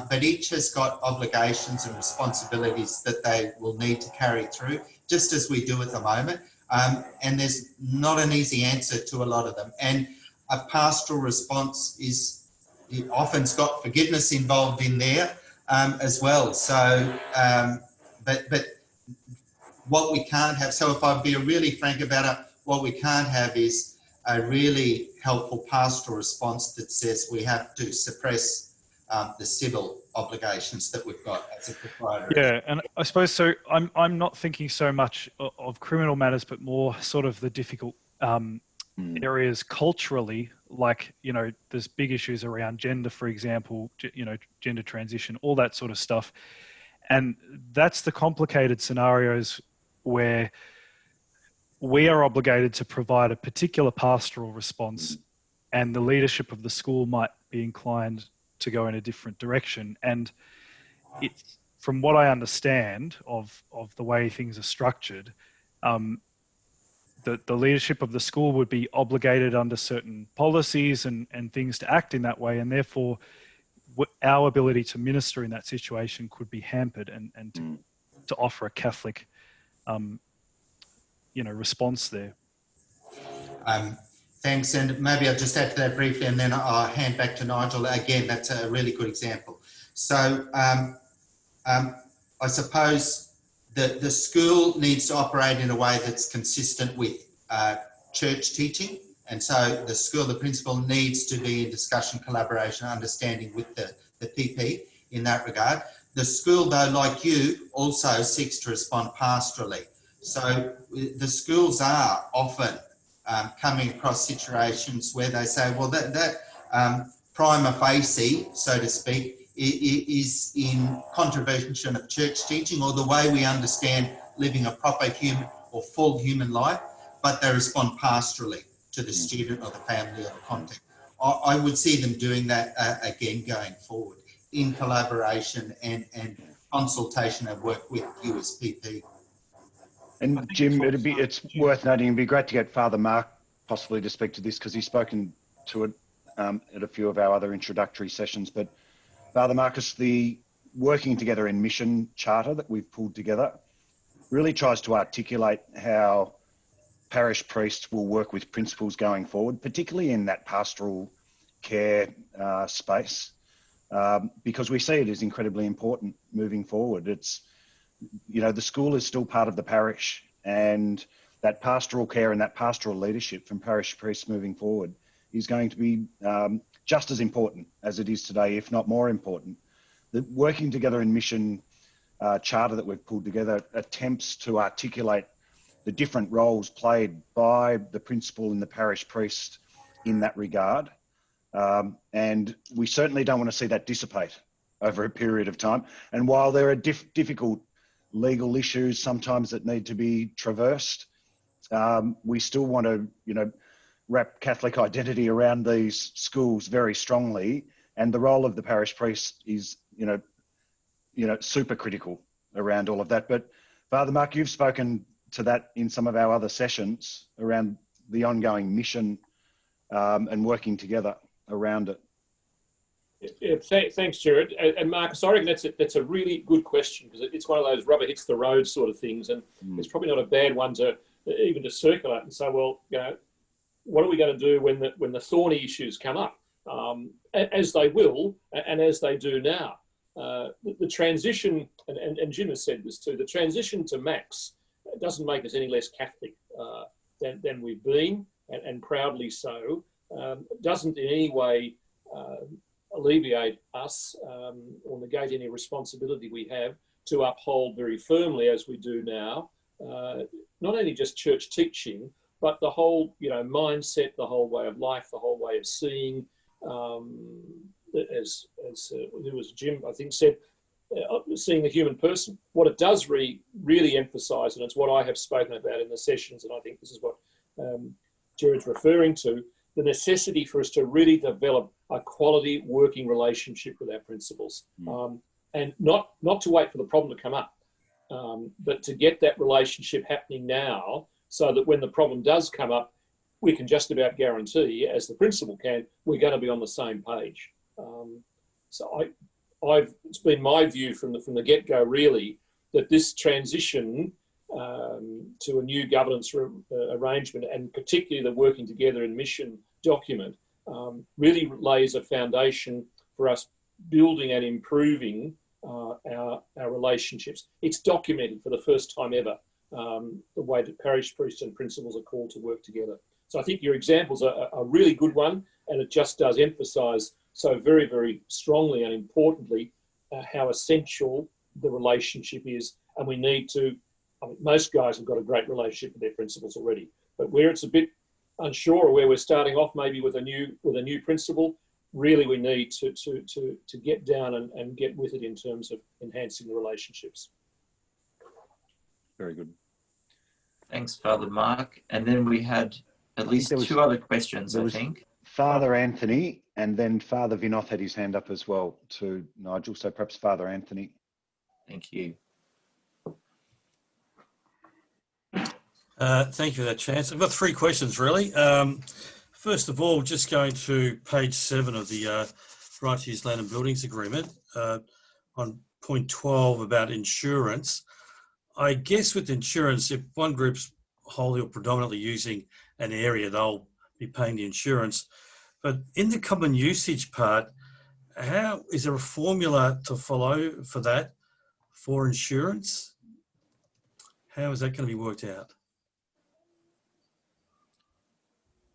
But each has got obligations and responsibilities that they will need to carry through, just as we do at the moment. And there's not an easy answer to a lot of them. And a pastoral response it often's got forgiveness involved in there as well. So, but what we can't have, so if I'd be really frank about it, what we can't have is a really helpful pastoral response that says we have to suppress the civil obligations that we've got as a proprietor. Yeah, and I suppose so. I'm not thinking so much of criminal matters, but more sort of the difficult areas culturally, like, there's big issues around gender, for example, gender transition, all that sort of stuff. And that's the complicated scenarios where we are obligated to provide a particular pastoral response, and the leadership of the school might be inclined to go in a different direction. And it's, from what I understand of the way things are structured, the leadership of the school would be obligated under certain policies and things to act in that way, and therefore our ability to minister in that situation could be hampered and to offer a Catholic, response there. Thanks, and maybe I'll just add to that briefly, and then I'll hand back to Nigel. Again, that's a really good example. So I suppose the school needs to operate in a way that's consistent with church teaching, and so the principal needs to be in discussion, collaboration, understanding with the PP in that regard. The school, though, like you, also seeks to respond pastorally. So the schools are often coming across situations where they say, well, that prima facie, so to speak, is in contravention of church teaching or the way we understand living a proper human or full human life, but they respond pastorally to the student or the family or the context. I would see them doing that again going forward in collaboration and consultation and work with USPP. And Jim, it's worth noting, it'd be great to get Father Mark possibly to speak to this because he's spoken to it at a few of our other introductory sessions. But Father Marcus, the Working Together in Mission Charter that we've pulled together really tries to articulate how parish priests will work with principals going forward, particularly in that pastoral care space, because we see it as incredibly important moving forward. It's, the school is still part of the parish, and that pastoral care and that pastoral leadership from parish priests moving forward is going to be just as important as it is today, if not more important. The Working Together in Mission charter that we've pulled together attempts to articulate the different roles played by the principal and the parish priest in that regard. And we certainly don't want to see that dissipate over a period of time. And while there are difficult legal issues sometimes that need to be traversed, we still want to, wrap Catholic identity around these schools very strongly. And the role of the parish priest is, super critical around all of that. But Father Mark, you've spoken to that in some of our other sessions around the ongoing mission and working together around it. Yeah, thanks, Jared. And Marcus, I reckon that's a really good question because it's one of those rubber hits the road sort of things, and it's probably not a bad one to even to circulate and say, well, what are we going to do when the thorny issues come up, as they will and as they do now. The transition, and Jim has said this too, the transition to Max doesn't make us any less Catholic than we've been, and proudly so. Doesn't in any way alleviate us or negate any responsibility we have to uphold very firmly, as we do now, not only just church teaching, but the whole mindset, the whole way of life, the whole way of seeing, as it was Jim, I think, said, seeing the human person. What it does really emphasise, and it's what I have spoken about in the sessions, and I think this is what Jared's referring to, the necessity for us to really develop a quality working relationship with our principals, and not to wait for the problem to come up, but to get that relationship happening now, so that when the problem does come up, we can just about guarantee, as the principal can, we're going to be on the same page. It's been my view from the get-go, really, that this transition to a new governance arrangement, and particularly the Working Together in Mission document, really lays a foundation for us building and improving our relationships. It's documented for the first time ever, the way that parish priests and principals are called to work together. So I think your example's a really good one, and it just does emphasise so very, very strongly and importantly how essential the relationship is. And we need to, most guys have got a great relationship with their principals already, but where it's a bit unsure, or where we're starting off maybe with a new principal, really we need to get down and get with it in terms of enhancing the relationships. Very good. Thanks, Father Mark. And then we had at least two other questions, I think. Father Anthony, and then Father Vinoth had his hand up as well to Nigel. So perhaps Father Anthony. Thank you. Thank you for that chance. I've got 3 questions really. First of all, just going to page 7 of the Right to Use Land and Buildings Agreement on point 12 about insurance. I guess with insurance, if one group's wholly or predominantly using an area, they'll be paying the insurance. But in the common usage part, how is there a formula to follow for that for insurance? How is that going to be worked out?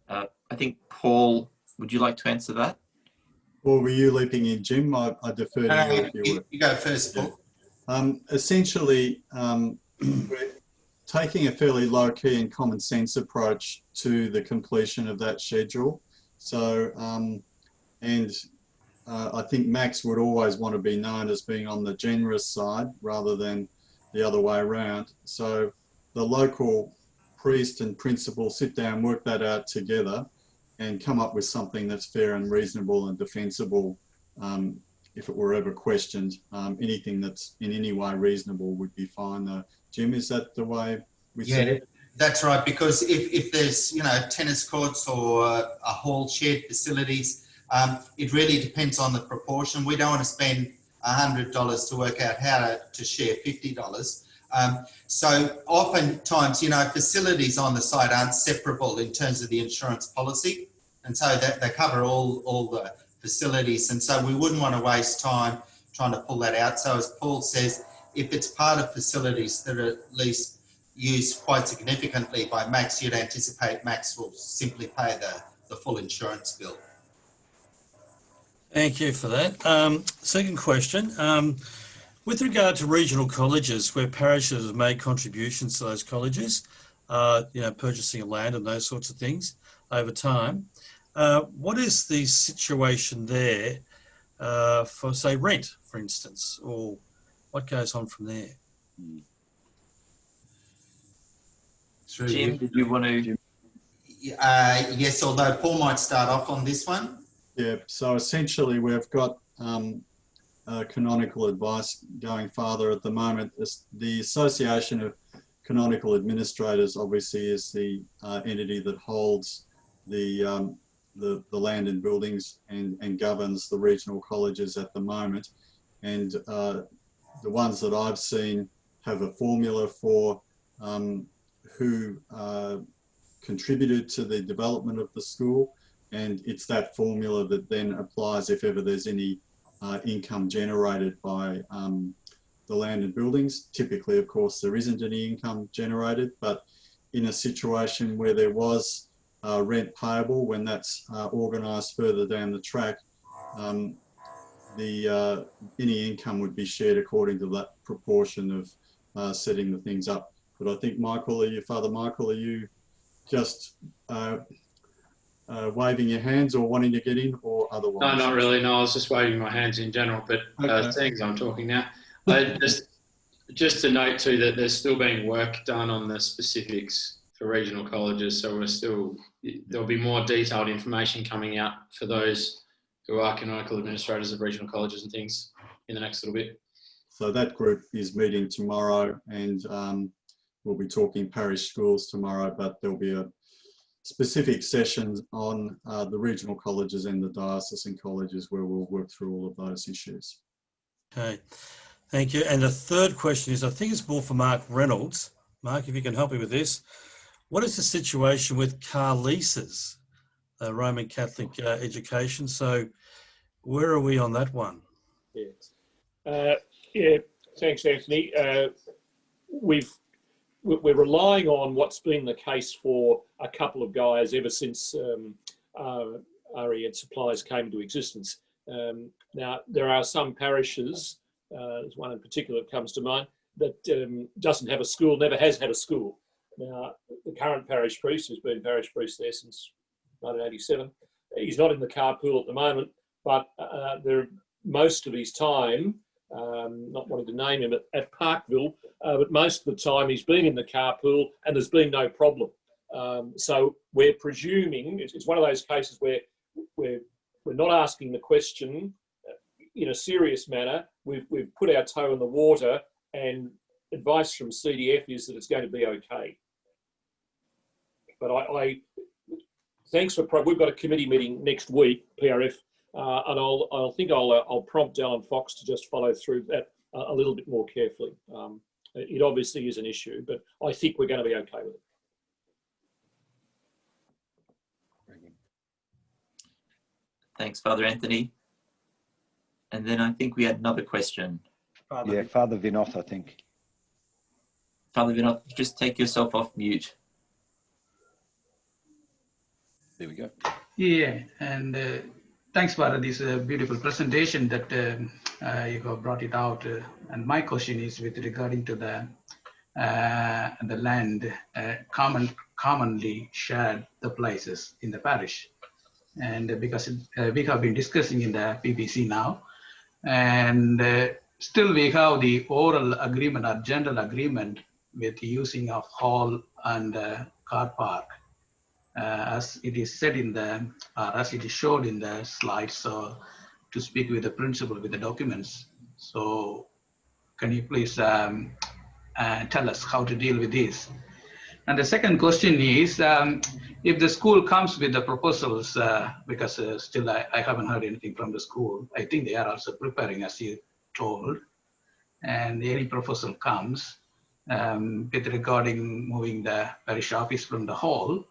I think, Paul, would you like to answer that? Or were you leaping in, Jim? I defer to you if you would. You go first, Paul. Essentially, we're taking a fairly low-key and common sense approach to the completion of that schedule. So, I think Max would always want to be known as being on the generous side rather than the other way around. So the local priest and principal sit down, work that out together and come up with something that's fair and reasonable and defensible. If it were ever questioned, anything that's in any way reasonable would be fine. Jim, is that the way we see it? That's right, because if there's, tennis courts or a hall shared facilities, it really depends on the proportion. We don't want to spend $100 to work out how to share $50. So oftentimes, facilities on the site aren't separable in terms of the insurance policy. And so they cover all the facilities. And so we wouldn't want to waste time trying to pull that out. So as Paul says, if it's part of facilities that are at least used quite significantly by Max, you'd anticipate Max will simply pay the full insurance bill. Thank you for that. Second question, with regard to regional colleges where parishes have made contributions to those colleges, purchasing of land and those sorts of things over time, what is the situation there for, say, rent, for instance, or what goes on from there? Jim, did you want to? Yes, although Paul might start off on this one. Yeah, so essentially we've got canonical advice going farther at the moment. The Association of Canonical Administrators obviously is the entity that holds the land and buildings and governs the regional colleges at the moment. And the ones that I've seen have a formula for who contributed to the development of the school. And it's that formula that then applies if ever there's any income generated by the land and buildings. Typically, of course, there isn't any income generated, but in a situation where there was rent payable, when that's organised further down the track, any income would be shared according to that proportion of setting the things up. But I think, Michael, Father Michael, are you just waving your hands or wanting to get in, or otherwise? No, not really. No, I was just waving my hands in general, but seeing as I'm talking now, just to note too that there's still being work done on the specifics for regional colleges, so there'll be more detailed information coming out for those who are canonical administrators of regional colleges and things in the next little bit. So that group is meeting tomorrow, and we'll be talking parish schools tomorrow, but there'll be a specific sessions on the regional colleges and the diocesan colleges where we'll work through all of those issues. Okay, thank you. And the third question is, I think it's more for Mark Reynolds. Mark, if you can help me with this. What is the situation with car leases, Roman Catholic education? So where are we on that one? Yeah, thanks, Anthony. We're relying on what's been the case for a couple of guys ever since REN Supplies came into existence. Now, there are some parishes, there's one in particular that comes to mind, that doesn't have a school, never has had a school. Now, the current parish priest, who's been parish priest there since 1987, he's not in the carpool at the moment, but most of his time, not wanting to name him, at Parkville, but most of the time he's been in the carpool and there's been no problem. So we're presuming, it's one of those cases where we're not asking the question in a serious manner. We've put our toe in the water, and advice from CDF is that it's going to be okay. But thanks for, we've got a committee meeting next week, PRF, and I'll prompt Alan Fox to just follow through that a little bit more carefully. It obviously is an issue, but I think we're going to be okay with it. Thanks, Father Anthony. And then I think we had another question. Yeah, Father Vinoth, I think. Father Vinoth, just take yourself off mute. There we go. Yeah, and thanks for this beautiful presentation that you have brought it out. And my question is with regarding to the land commonly shared the places in the parish. And because we have been discussing in the PBC now, and still we have the oral agreement or general agreement with using of hall and car park, as it is said in the, as it is showed in the slides. So to speak with the principal with the documents. So can you please tell us how to deal with this? And the second question is, if the school comes with the proposals, because still I haven't heard anything from the school. I think they are also preparing, as you told, and any proposal comes with regarding moving the parish office from the hall,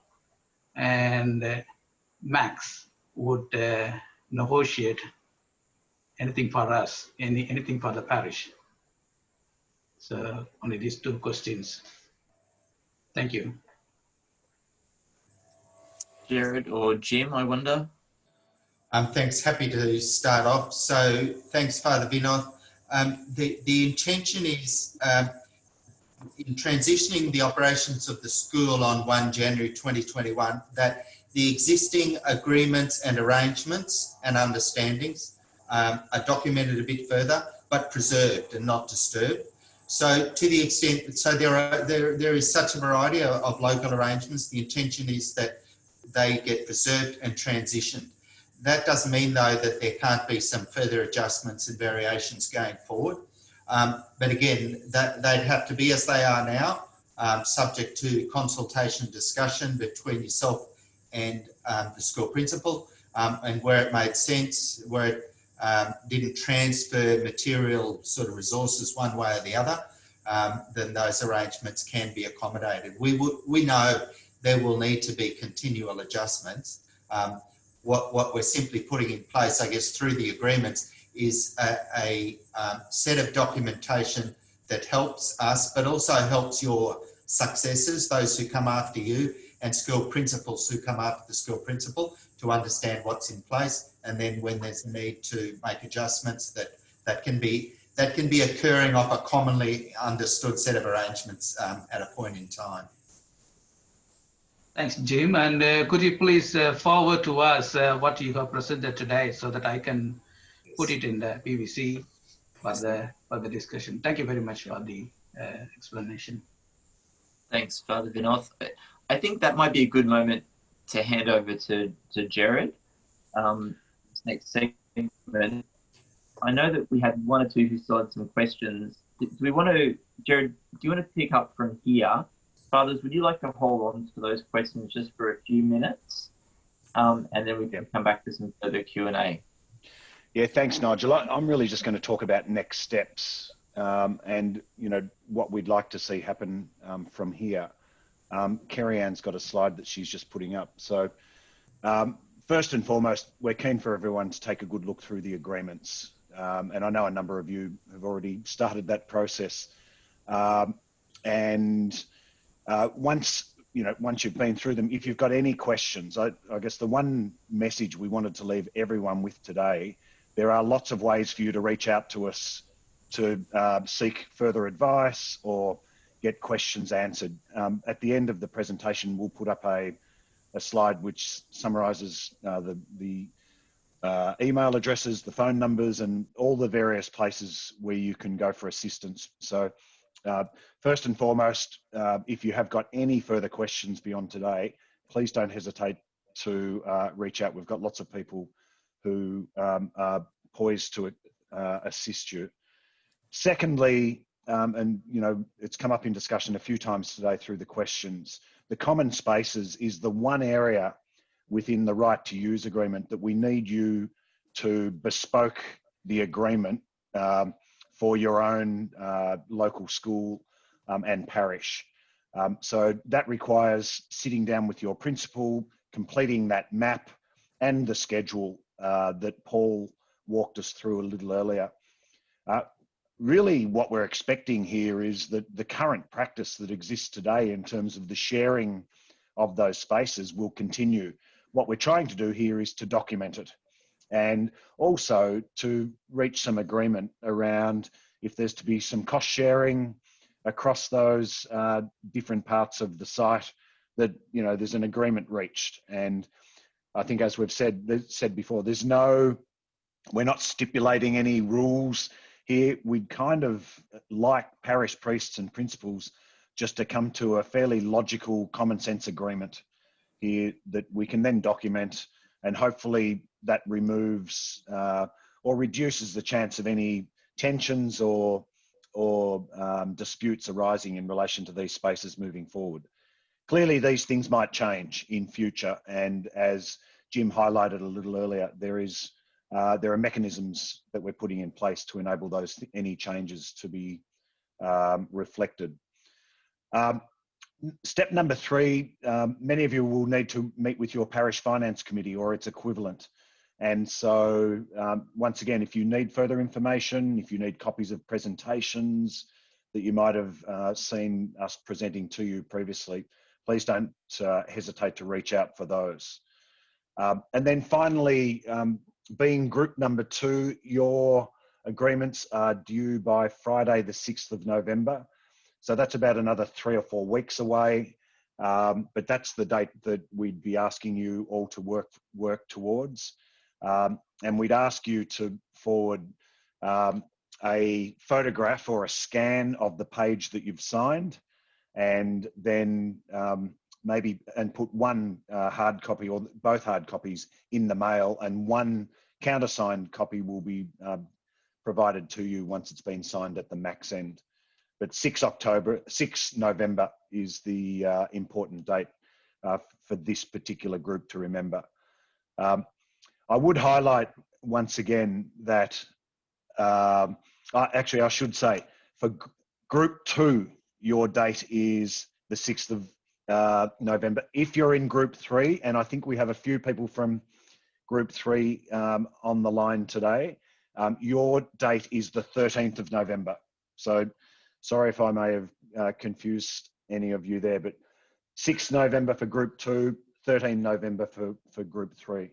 and Max would negotiate anything for us, anything for the parish. So only these two questions. Thank you. Jared or Jim, I wonder? Thanks, happy to start off. So thanks, Father Vinoth. The intention is in transitioning the operations of the school on 1 January 2021, that the existing agreements and arrangements and understandings are documented a bit further, but preserved and not disturbed. So to the extent, so there is such a variety of local arrangements. The intention is that they get preserved and transitioned. That doesn't mean though that there can't be some further adjustments and variations going forward. But again, they'd have to be as they are now, subject to consultation, discussion between yourself and the school principal, and where it made sense, where it didn't transfer material sort of resources one way or the other, then those arrangements can be accommodated. We know there will need to be continual adjustments. What we're simply putting in place, I guess, through the agreements is a set of documentation that helps us, but also helps your successors, those who come after you, and school principals who come after the school principal, to understand what's in place, and then when there's a need to make adjustments, that can be occurring off a commonly understood set of arrangements at a point in time. Thanks, Jim. And could you please forward to us what you have presented today so that I can put it in the PVC for the discussion. Thank you very much for the explanation. Thanks, Father Vinoth. I think that might be a good moment to hand over to Jared. This next segment. I know that we had one or two who still had some questions. Do we want to, Jared, do you want to pick up from here? Fathers, would you like to hold on to those questions just for a few minutes? And then we can come back to some further Q&A. Yeah, thanks, Nigel. I'm really just going to talk about next steps and, you know, what we'd like to see happen from here. Kerry Ann's got a slide that she's just putting up. So first and foremost, we're keen for everyone to take a good look through the agreements. And I know a number of you have already started that process. Once you've been through them, if you've got any questions, I guess the one message we wanted to leave everyone with today, there are lots of ways for you to reach out to us to seek further advice or get questions answered. At the end of the presentation, we'll put up a slide which summarises the email addresses, the phone numbers, and all the various places where you can go for assistance. So first and foremost, if you have got any further questions beyond today, please don't hesitate to reach out. We've got lots of people who are poised to assist you. Secondly, and you know, it's come up in discussion a few times today through the questions, the common spaces is the one area within the right to use agreement that we need you to bespoke the agreement for your own local school and parish. So that requires sitting down with your principal, completing that map and the schedule that Paul walked us through a little earlier. Really what we're expecting here is that the current practice that exists today in terms of the sharing of those spaces will continue. What we're trying to do here is to document it and also to reach some agreement around if there's to be some cost sharing across those different parts of the site, that, you know, there's an agreement reached. And I think, as we've said before, we're not stipulating any rules here. We'd kind of like parish priests and principals just to come to a fairly logical, common sense agreement here that we can then document, and hopefully that removes or reduces the chance of any tensions or disputes arising in relation to these spaces moving forward. Clearly, these things might change in future, and as Jim highlighted a little earlier, there are mechanisms that we're putting in place to enable any changes to be reflected. Step number 3, many of you will need to meet with your parish finance committee or its equivalent. And so once again, if you need further information, if you need copies of presentations that you might have seen us presenting to you previously, please don't hesitate to reach out for those. And then finally, being group number 2, your agreements are due by Friday, the 6th of November. So that's about another 3 or 4 weeks away. But that's the date that we'd be asking you all to work towards. And we'd ask you to forward a photograph or a scan of the page that you've signed, and then and put one hard copy or both hard copies in the mail, and one countersigned copy will be provided to you once it's been signed at the max end. But 6 November is the important date for this particular group to remember. I would highlight once again that, actually I should say, for group 2, your date is the 6th of November. If you're in group 3, and I think we have a few people from group 3 on the line today, your date is the 13th of November. So sorry if I may have confused any of you there, but 6th November for group 2, 13th November for group 3.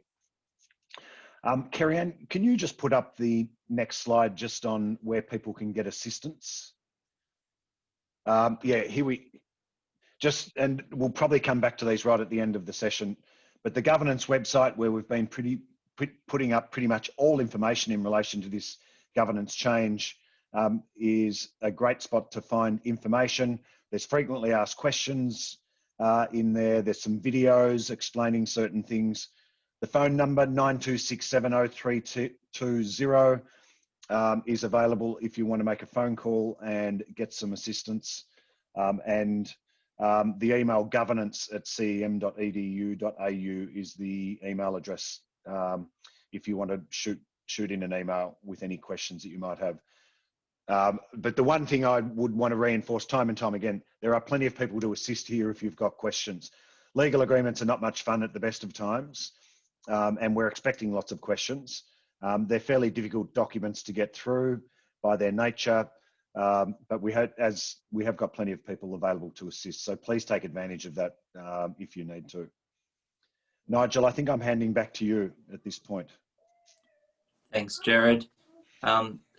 Kerry-Ann, can you just put up the next slide just on where people can get assistance? Yeah, and we'll probably come back to these right at the end of the session, but the governance website, where we've been putting up pretty much all information in relation to this governance change, is a great spot to find information. There's frequently asked questions in there. There's some videos explaining certain things. The phone number 92670320 is available if you want to make a phone call and get some assistance. And the email governance@cem.edu.au is the email address if you want to shoot in an email with any questions that you might have. But the one thing I would want to reinforce time and time again, there are plenty of people to assist here if you've got questions. Legal agreements are not much fun at the best of times. And we're expecting lots of questions. They're fairly difficult documents to get through by their nature, but we have got plenty of people available to assist. So please take advantage of that if you need to. Nigel, I think I'm handing back to you at this point. Thanks, Jared.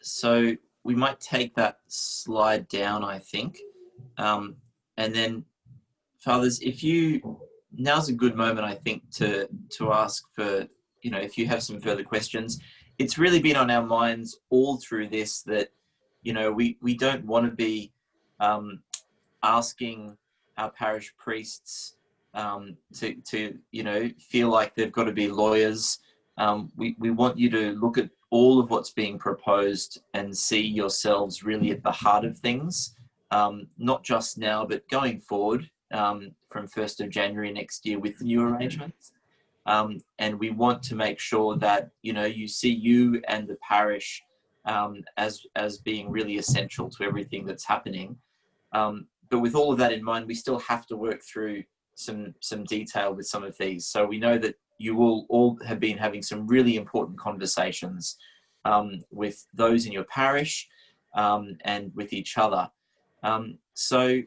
So we might take that slide down, I think. And then, Fathers, now's a good moment, I think, to ask for, if you have some further questions. It's really been on our minds all through this that, we don't want to be asking our parish priests to feel like they've got to be lawyers. We want you to look at all of what's being proposed and see yourselves really at the heart of things, not just now, but going forward from 1st of January next year with the new arrangements. And we want to make sure that, you see you and the parish as being really essential to everything that's happening. But with all of that in mind, we still have to work through some detail with some of these. So we know that you will all have been having some really important conversations with those in your parish and with each other. So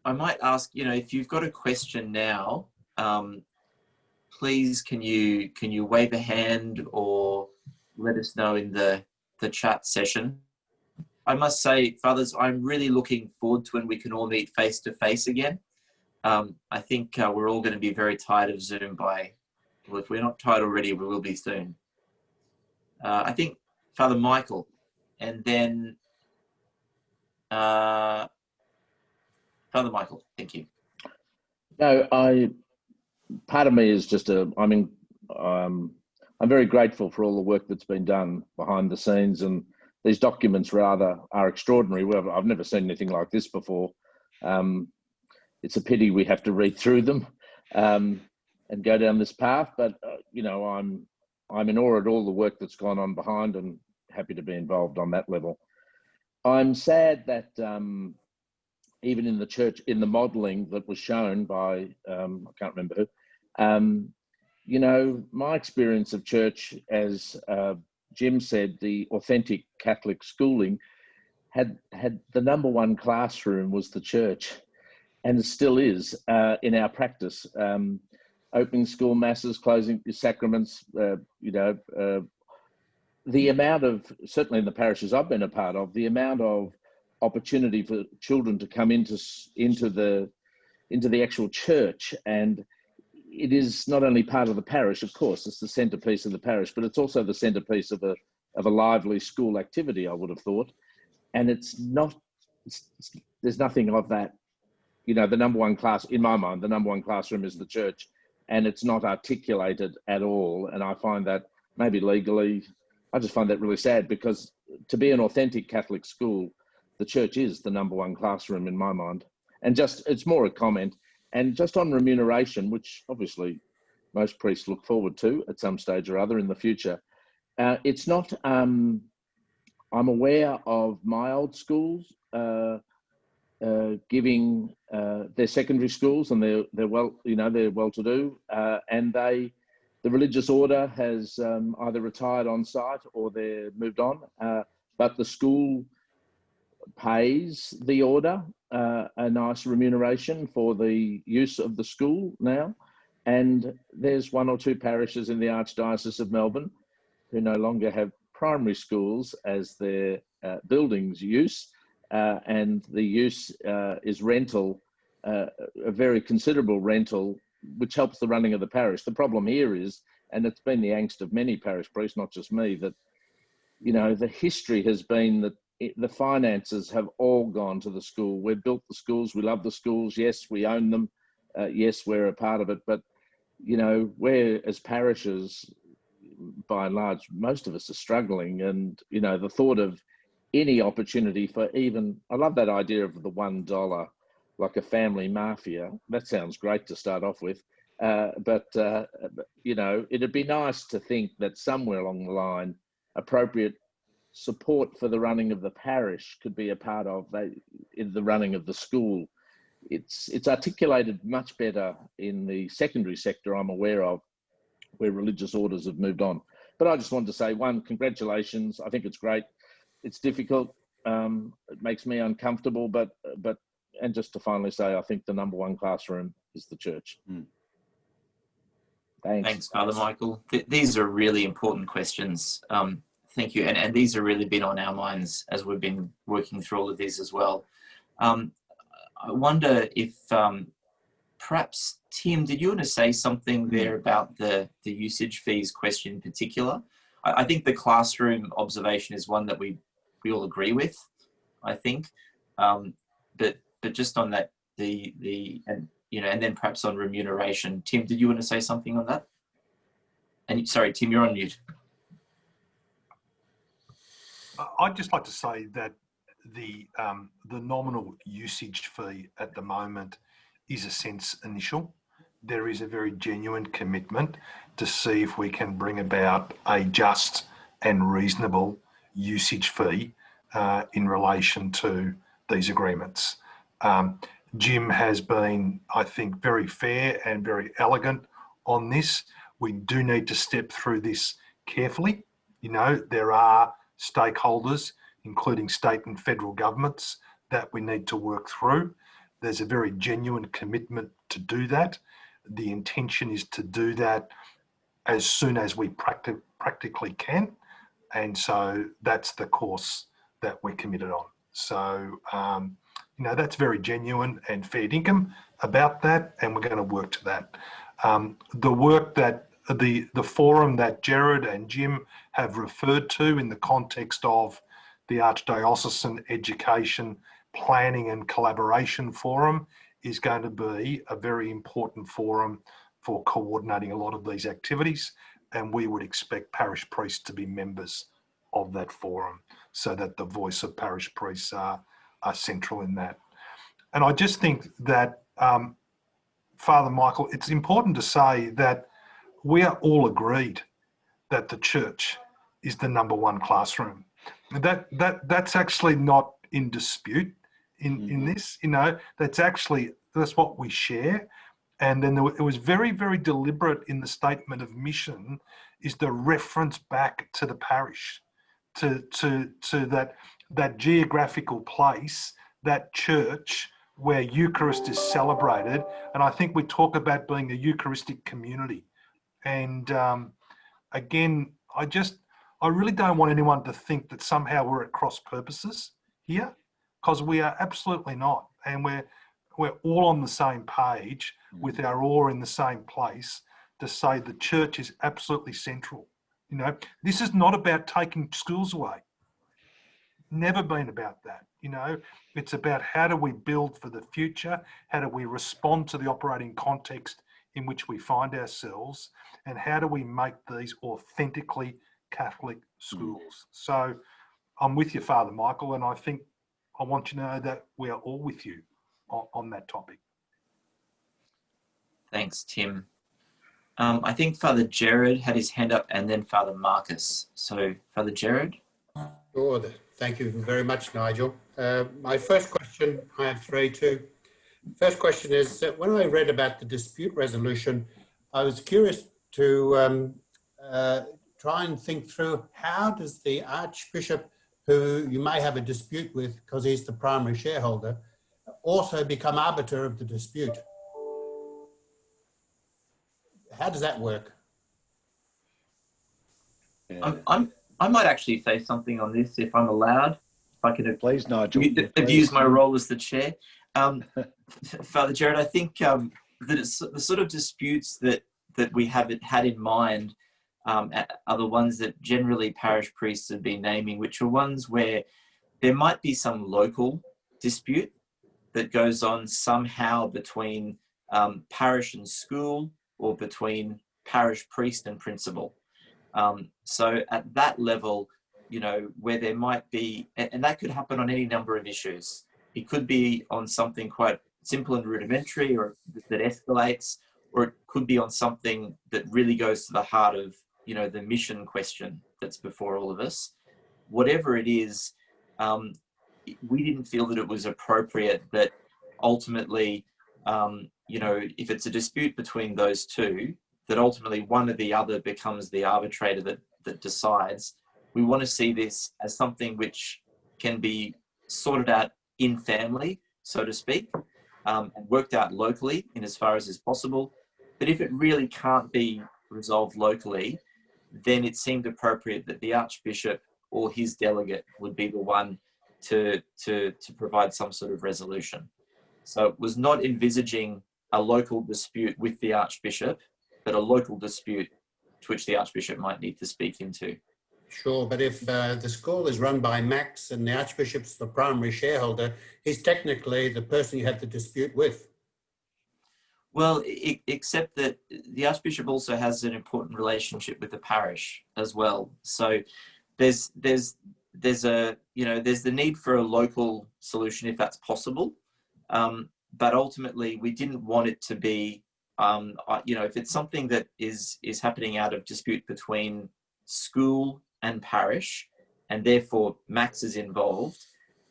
I might ask, if you've got a question now, please can you wave a hand or let us know in the chat session. I must say, Fathers, I'm really looking forward to when we can all meet face to face again. I think we're all going to be very tired of Zoom well, if we're not tired already, we will be soon. I think Father Michael, and then Father Michael, thank you. No, part of me is just I'm very grateful for all the work that's been done behind the scenes, and these documents rather are extraordinary. Well, I've never seen anything like this before. It's a pity we have to read through them and go down this path, but I'm in awe at all the work that's gone on behind, and happy to be involved on that level. I'm sad that even in the church, in the modelling that was shown by, I can't remember who, my experience of church, as Jim said, the authentic Catholic schooling had the number one classroom was the church, and it still is in our practice. Opening school masses, closing sacraments, the amount of, certainly in the parishes I've been a part of, the amount of opportunity for children to come into the actual church, and it is not only part of the parish, of course, it's the centrepiece of the parish, but it's also the centrepiece of a lively school activity, I would have thought. And there's nothing of that. The number one class, in my mind, the number one classroom is the church, and it's not articulated at all. And I find that maybe legally, I just find that really sad, because to be an authentic Catholic school, the church is the number one classroom in my mind. And it's more a comment. And just on remuneration, which obviously most priests look forward to at some stage or other in the future, it's not, I'm aware of my old schools giving their secondary schools, and they're well-to-do, and the religious order has either retired on site or they're moved on, but the school pays the order a nice remuneration for the use of the school now. And there's one or two parishes in the Archdiocese of Melbourne who no longer have primary schools as their buildings use, and the use is rental, a very considerable rental, which helps the running of the parish. The problem here is, and it's been the angst of many parish priests, not just me, that the history has been that the finances have all gone to the school. We've built the schools, we love the schools, yes, we own them, yes, we're a part of it, but we're, as parishes, by and large, most of us are struggling, and the thought of any opportunity for even, I love that idea of the $1, like a family mafia. That sounds great to start off with, but it'd be nice to think that somewhere along the line, appropriate support for the running of the parish could be a part of in the running of the school. It's articulated much better in the secondary sector, I'm aware of, where religious orders have moved on. But I just wanted to say, one, congratulations. I think it's great. It's difficult. It makes me uncomfortable, and just to finally say, I think the number one classroom is the church. Thanks, Father Michael. These are really important questions. Thank you. And these have really been on our minds as we've been working through all of these as well. I wonder if perhaps, Tim, did you want to say something there about the usage fees question in particular? I think the classroom observation is one that we all agree with, I think. But just on that, and then perhaps on remuneration. Tim, did you want to say something on that? And sorry, Tim, you're on mute. I'd just like to say that the nominal usage fee at the moment is a sense initial. There is a very genuine commitment to see if we can bring about a just and reasonable usage fee in relation to these agreements. Jim has been, I think, very fair and very elegant on this. We do need to step through this carefully. You know, there are stakeholders, including state and federal governments, that we need to work through. There's a very genuine commitment to do that. The intention is to do that as soon as we practically can. And so that's the course that we're committed on. So, you know, that's very genuine and fair dinkum about that, and we're going to work to that. The work that the forum that Gerard and Jim have referred to in the context of the Archdiocesan Education Planning and Collaboration Forum is going to be a very important forum for coordinating a lot of these activities, and we would expect parish priests to be members of that forum so that the voice of parish priests are central in that. And I just think that, Father Michael, it's important to say that we are all agreed that the church is the #1 classroom. That's actually not in dispute in this, you know, that's what we share. And then it was very, very deliberate in the statement of mission is the reference back to the parish, to that geographical place, that church where Eucharist is celebrated. And I think we talk about being a Eucharistic community. And again, I really don't want anyone to think that somehow we're at cross purposes here, because we are absolutely not. And we're all on the same page with our oar in the same place to say the church is absolutely central. You know, this is not about taking schools away. Never been about that. You know, it's about how do we build for the future? How do we respond to the operating context in which we find ourselves? And how do we make these authentically Catholic schools? So I'm with you, Father Michael, and I think I want you to know that we are all with you on that topic. Thanks, Tim. I think Father Gerard had his hand up and then Father Marcus. So, Father Gerard. Sure. Thank you very much, Nigel. My first question, I have three too. First question is that when I read about the dispute resolution, I was curious to try and think through how does the Archbishop, who you may have a dispute with because he's the primary shareholder, also become arbiter of the dispute? How does that work? I might actually say something on this if I'm allowed. If I can, please, Nigel. Abuse my role as the chair. Father Gerard, I think that it's the sort of disputes that we have had in mind are the ones that generally parish priests have been naming, which are ones where there might be some local dispute that goes on somehow between parish and school, or between parish priest and principal. So at that level, you know, where there might be, and that could happen on any number of issues. It could be on something quite simple and rudimentary, or that escalates, or it could be on something that really goes to the heart of, you know, the mission question that's before all of us. Whatever it is, we didn't feel that it was appropriate that ultimately, you know, if it's a dispute between those two, that ultimately one or the other becomes the arbitrator that decides. We want to see this as something which can be sorted out in family, so to speak, and worked out locally in as far as is possible. But if it really can't be resolved locally, then it seemed appropriate that the Archbishop or his delegate would be the one to provide some sort of resolution. So it was not envisaging a local dispute with the Archbishop, but a local dispute to which the Archbishop might need to speak into. Sure, but if the school is run by Max and the Archbishop's the primary shareholder, he's technically the person you had the dispute with. Well, except that the Archbishop also has an important relationship with the parish as well. So there's a, you know, there's the need for a local solution if that's possible. but ultimately we didn't want it to be, if it's something that is happening out of dispute between school and parish, and therefore Max is involved,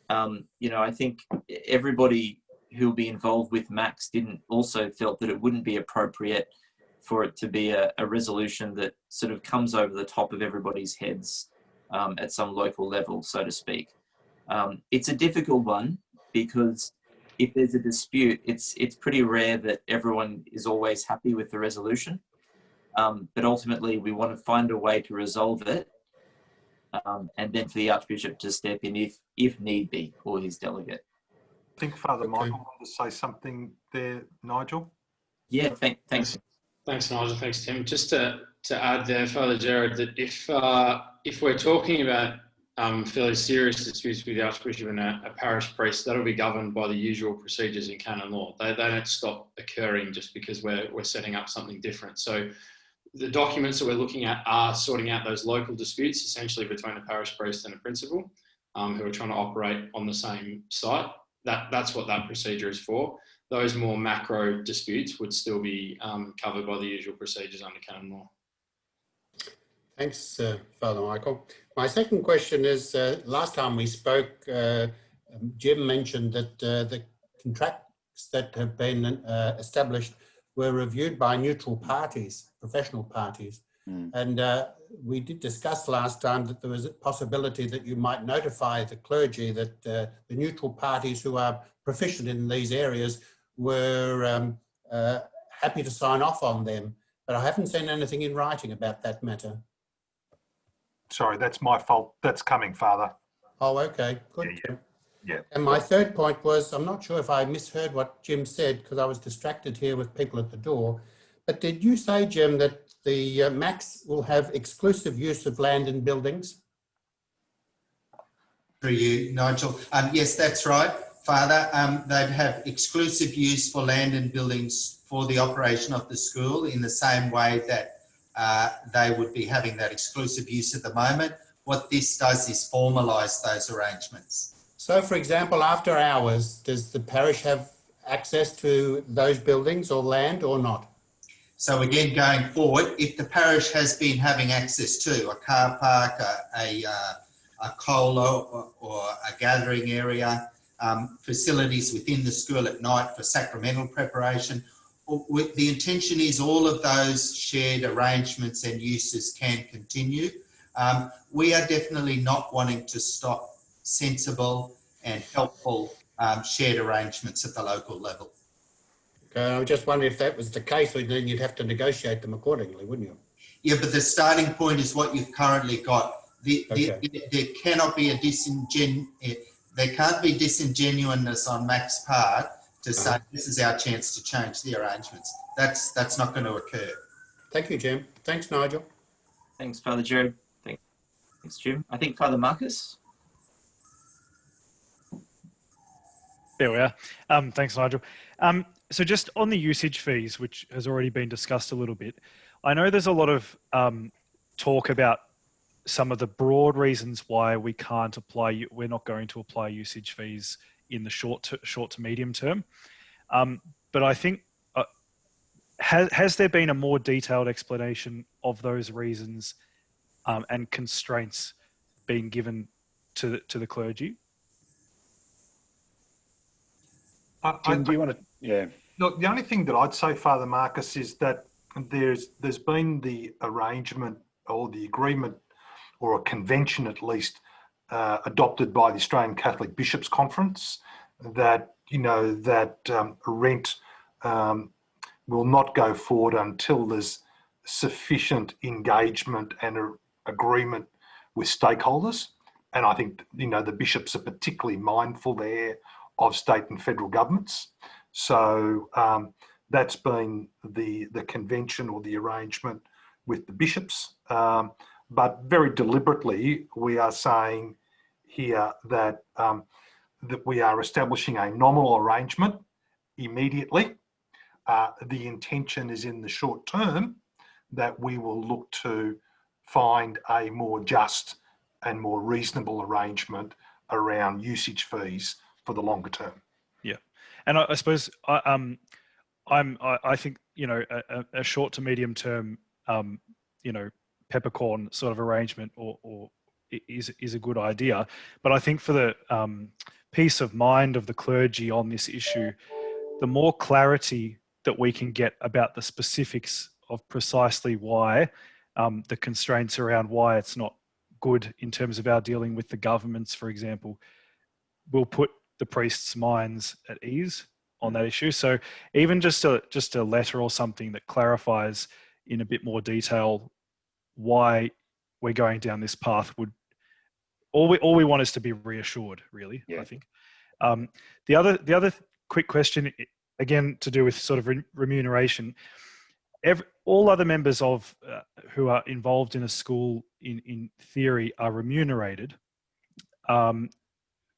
I think everybody who'll be involved with Max felt that it wouldn't be appropriate for it to be a resolution that sort of comes over the top of everybody's heads at some local level, so to speak. It's a difficult one because if there's a dispute, it's pretty rare that everyone is always happy with the resolution. But ultimately, we want to find a way to resolve it, and then for the Archbishop to step in if need be, or his delegate. I think Father Michael wanted to say something there, Nigel. Yeah, thanks. Thanks, Nigel. Thanks, Tim. Just to add there, Father Gerard, that if we're talking about fairly serious disputes with the Archbishop and a parish priest, that'll be governed by the usual procedures in canon law. They don't stop occurring just because we're setting up something different. So the documents that we're looking at are sorting out those local disputes, essentially between a parish priest and a principal, who are trying to operate on the same site. That's what that procedure is for. Those more macro disputes would still be covered by the usual procedures under canon law. Thanks, Father Michael. My second question is, last time we spoke, Jim mentioned that the contracts that have been established were reviewed by neutral parties, professional parties. And we did discuss last time that there was a possibility that you might notify the clergy that the neutral parties who are proficient in these areas were happy to sign off on them. But I haven't seen anything in writing about that matter. Sorry, that's my fault. That's coming, Father. Oh, okay, good. Yeah. And my third point was, I'm not sure if I misheard what Jim said because I was distracted here with people at the door, but did you say, Jim, that the Max will have exclusive use of land and buildings? Through you, Nigel. Yes, that's right, Father. They'd have exclusive use for land and buildings for the operation of the school in the same way that they would be having that exclusive use at the moment. What this does is formalise those arrangements. So, for example, after hours, does the parish have access to those buildings or land or not? So again, going forward, if the parish has been having access to a car park, a colo or a gathering area, facilities within the school at night for sacramental preparation, the intention is all of those shared arrangements and uses can continue. We are definitely not wanting to stop sensible and helpful shared arrangements at the local level. Okay, I was just wondering if that was the case, then you'd have to negotiate them accordingly, wouldn't you? Yeah, but the starting point is what you've currently got. There cannot be there can't be disingenuousness on Mac's part to say this is our chance to change the arrangements. That's not going to occur. Thank you, Jim. Thanks, Nigel. Thanks, Father Gerard. Thanks, Jim. I think Father Marcus. There we are. Thanks, Nigel. So just on the usage fees, which has already been discussed a little bit, I know there's a lot of talk about some of the broad reasons why we're not going to apply usage fees in the short to medium term. But I think, has there been a more detailed explanation of those reasons and constraints being given to the clergy? Jim, do you want to? Yeah. Look, the only thing that I'd say, Father Marcus, is that there's been the arrangement or the agreement or a convention at least adopted by the Australian Catholic Bishops' Conference that, rent will not go forward until there's sufficient engagement and agreement with stakeholders. And I think, the bishops are particularly mindful there of state and federal governments. So that's been the convention or the arrangement with the bishops. But very deliberately, we are saying here that we are establishing a nominal arrangement immediately. The intention is in the short term that we will look to find a more just and more reasonable arrangement around usage fees for the longer term. Yeah. And I suppose I think, you know, a short to medium term, you know, peppercorn sort of arrangement or is a good idea. But I think for the peace of mind of the clergy on this issue, the more clarity that we can get about the specifics of precisely why, the constraints around why it's not good in terms of our dealing with the governments, for example, will put the priests' minds at ease on that issue. So even just a letter or something that clarifies in a bit more detail why we're going down this path would, all we want is to be reassured, really. Yeah. I think. The other quick question, again, to do with sort of remuneration. All other members of who are involved in a school in theory are remunerated.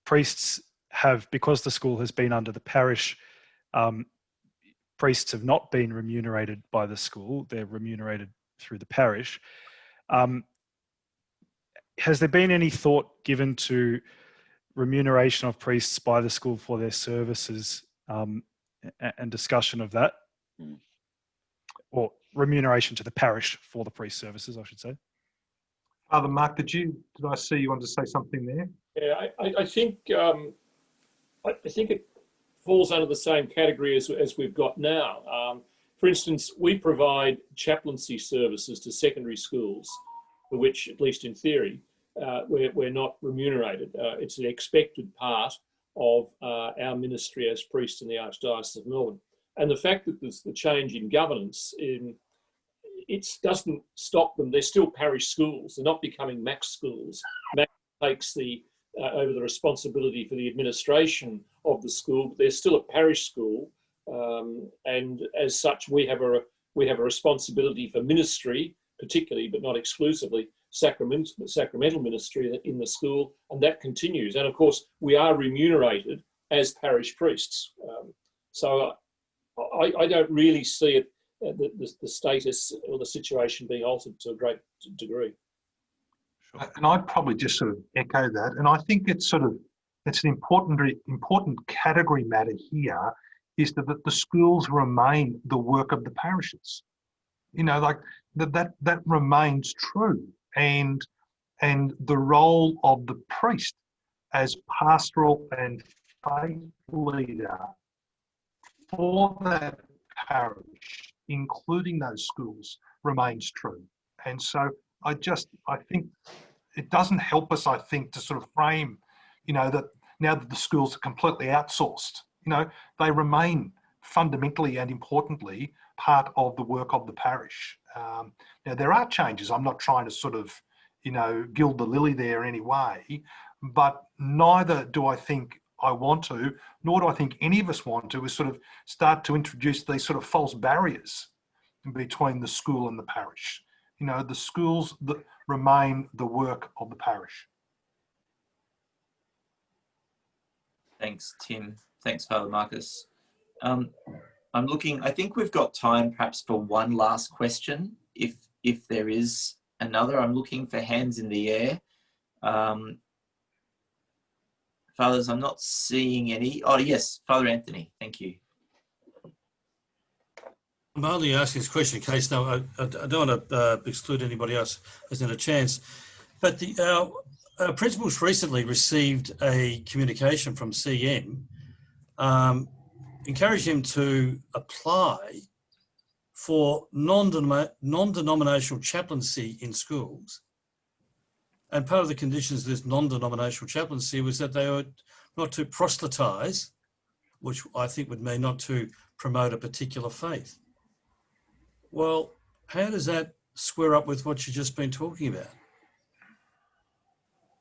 Priests have, because the school has been under the parish, priests have not been remunerated by the school. They're remunerated through the parish. Has there been any thought given to remuneration of priests by the school for their services and discussion of that? Or remuneration to the parish for the priest services, I should say. Father Mark, did I see you wanted to say something there? Yeah, I think it falls under the same category as we've got now. For instance, we provide chaplaincy services to secondary schools, for which, at least in theory, we're not remunerated. It's an expected part of our ministry as priests in the Archdiocese of Melbourne. And the fact that there's the change in governance, it doesn't stop them. They're still parish schools. They're not becoming MAX schools. MAX takes over the responsibility for the administration of the school, but they're still a parish school. And as such, we have a responsibility for ministry, particularly, but not exclusively, sacramental ministry in the school, and that continues. And of course, we are remunerated as parish priests. So I don't really see it, the status or the situation being altered to a great degree. And I'd probably just sort of echo that. And I think it's an important category matter here is that the schools remain the work of the parishes. You know, like that remains true. And the role of the priest as pastoral and faith leader for that parish, including those schools, remains true. And so I think it doesn't help us, I think, to sort of frame, you know, that now that the schools are completely outsourced, you know, they remain fundamentally and importantly part of the work of the parish. Now, there are changes. I'm not trying to sort of, you know, gild the lily there anyway, but neither do I think I want to, nor do I think any of us want to, is sort of start to introduce these sort of false barriers between the school and the parish. You know, the schools that remain the work of the parish. Thanks, Tim. Thanks, Father Marcus. I'm looking, I think we've got time perhaps for one last question, if there is another. I'm looking for hands in the air. Fathers, I'm not seeing any. Oh, yes, Father Anthony, thank you. I'm only asking this question in case, no, I don't want to exclude anybody else who hasn't had a chance, but our principals recently received a communication from CM encouraging him to apply for non-denominational chaplaincy in schools. And part of the conditions of this non-denominational chaplaincy was that they were not to proselytise, which I think would mean not to promote a particular faith. Well, how does that square up with what you've just been talking about?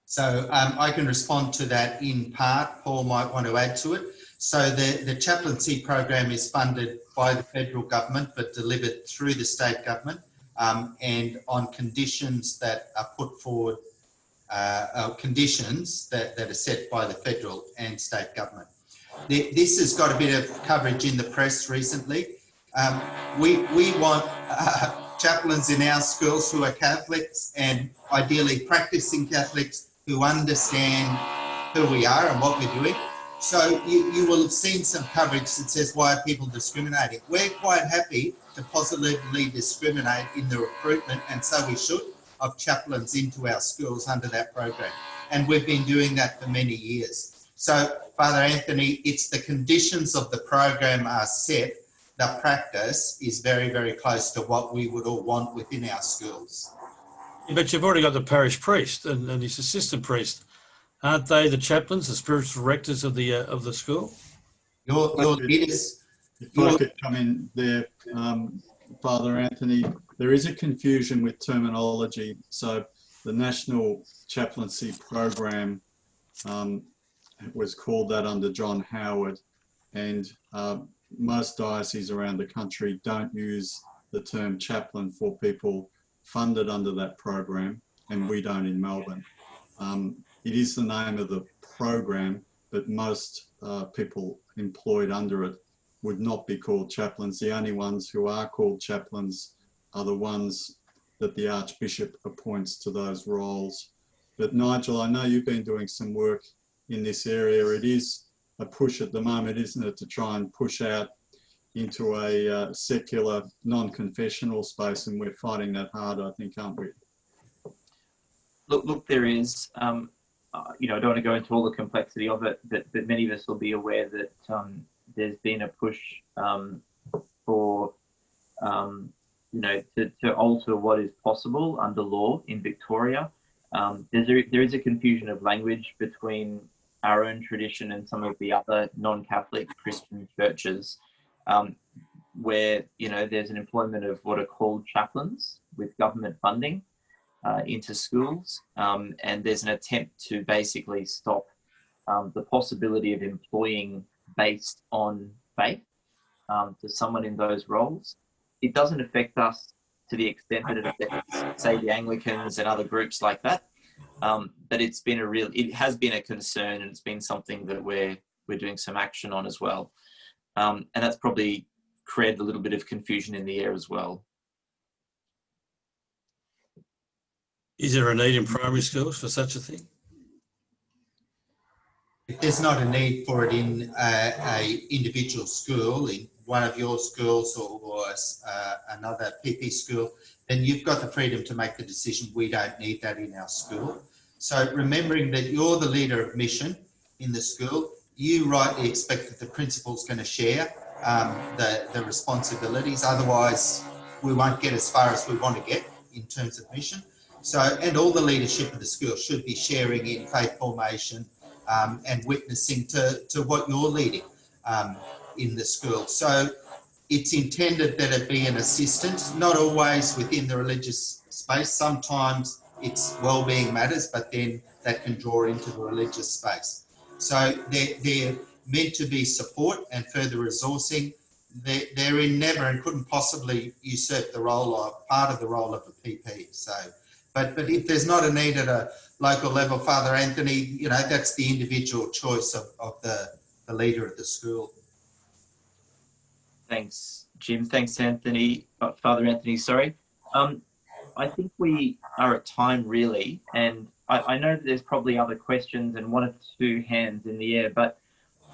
So I can respond to that in part. Paul might want to add to it. So the chaplaincy program is funded by the federal government, but delivered through the state government, and on conditions that are put forward, conditions that are set by the federal and state government. This has got a bit of coverage in the press recently. We want chaplains in our schools who are Catholics and ideally practicing Catholics who understand who we are and what we're doing. So you will have seen some coverage that says, why are people discriminating? We're quite happy to positively discriminate in the recruitment, and so we should, of chaplains into our schools under that program. And we've been doing that for many years. So, Father Anthony, it's the conditions of the program are set. The practice is very, very close to what we would all want within our schools. But you've already got the parish priest and his assistant priest. Aren't they the chaplains, the spiritual directors of the school? Your leaders. If I could come in there, Father Anthony, there is a confusion with terminology. So the National Chaplaincy Program was called that under John Howard, and most dioceses around the country don't use the term chaplain for people funded under that program, and we don't in Melbourne. It is the name of the program, but most people employed under it would not be called chaplains. The only ones who are called chaplains are the ones that the Archbishop appoints to those roles. But Nigel, I know you've been doing some work in this area. It is a push at the moment, isn't it, to try and push out into a secular, non-confessional space, and we're fighting that hard, I think, aren't we? Look, there is, you know, I don't want to go into all the complexity of it, but many of us will be aware that there's been a push for, you know, to alter what is possible under law in Victoria. There is a confusion of language between our own tradition and some of the other non-Catholic Christian churches, where, you know, there's an employment of what are called chaplains with government funding into schools, and there's an attempt to basically stop the possibility of employing based on faith to someone in those roles. It doesn't affect us to the extent that it affects, say, the Anglicans and other groups like that, but it has been a concern, and it's been something that we're doing some action on as well, and that's probably created a little bit of confusion in the air as well. Is there a need in primary schools for such a thing? If there's not a need for it in a individual school, in one of your schools or another PP school, then you've got the freedom to make the decision. We don't need that in our school. So remembering that you're the leader of mission in the school, you rightly expect that the principal's going to share the responsibilities. Otherwise, we won't get as far as we want to get in terms of mission. So, and all the leadership of the school should be sharing in faith formation and witnessing to what you're leading in the school. So it's intended that it be an assistant, not always within the religious space. Sometimes it's well-being matters, but then that can draw into the religious space. So they're meant to be support and further resourcing. They're in never and couldn't possibly usurp the role of, part of the role of a PP. So, but if there's not a need at a local level, Father Anthony, you know, that's the individual choice of the leader of the school. Thanks, Jim. Thanks, Anthony. Father Anthony, sorry. I think we are at time, really, and I know that there's probably other questions and one or two hands in the air, but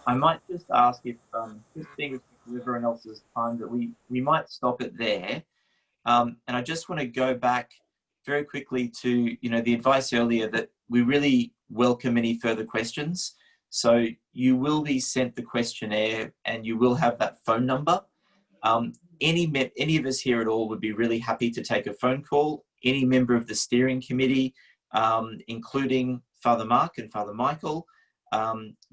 I might just ask if, just being with everyone else's time, that we might stop it there. And I just want to go back very quickly to, you know, the advice earlier that we really welcome any further questions. So you will be sent the questionnaire and you will have that phone number. Any of us here at all would be really happy to take a phone call. Any member of the steering committee, including Father Mark and Father Michael,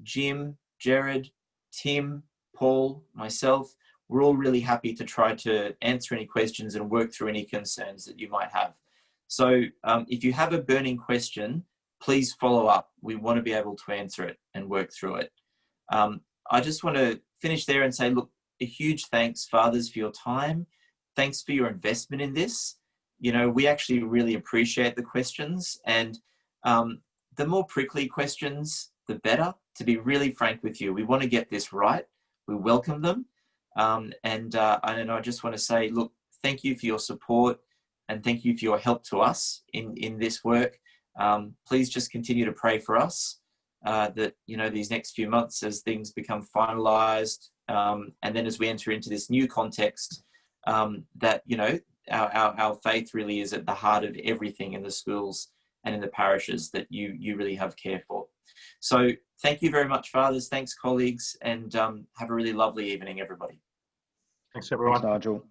Jim, Jared, Tim, Paul, myself, we're all really happy to try to answer any questions and work through any concerns that you might have. So if you have a burning question, please follow up. We want to be able to answer it and work through it. I just want to finish there and say, look, a huge thanks, Fathers, for your time. Thanks for your investment in this. You know, we actually really appreciate the questions, and the more prickly questions, the better, to be really frank with you. We want to get this right. We welcome them. And I just want to say, look, thank you for your support and thank you for your help to us in this work. Please just continue to pray for us. that, you know, these next few months as things become finalised, and then as we enter into this new context, that, you know, our faith really is at the heart of everything in the schools and in the parishes that you really have care for. So thank you very much, fathers. Thanks, colleagues, and have a really lovely evening, everybody. Thanks, everyone. Thanks, Nigel.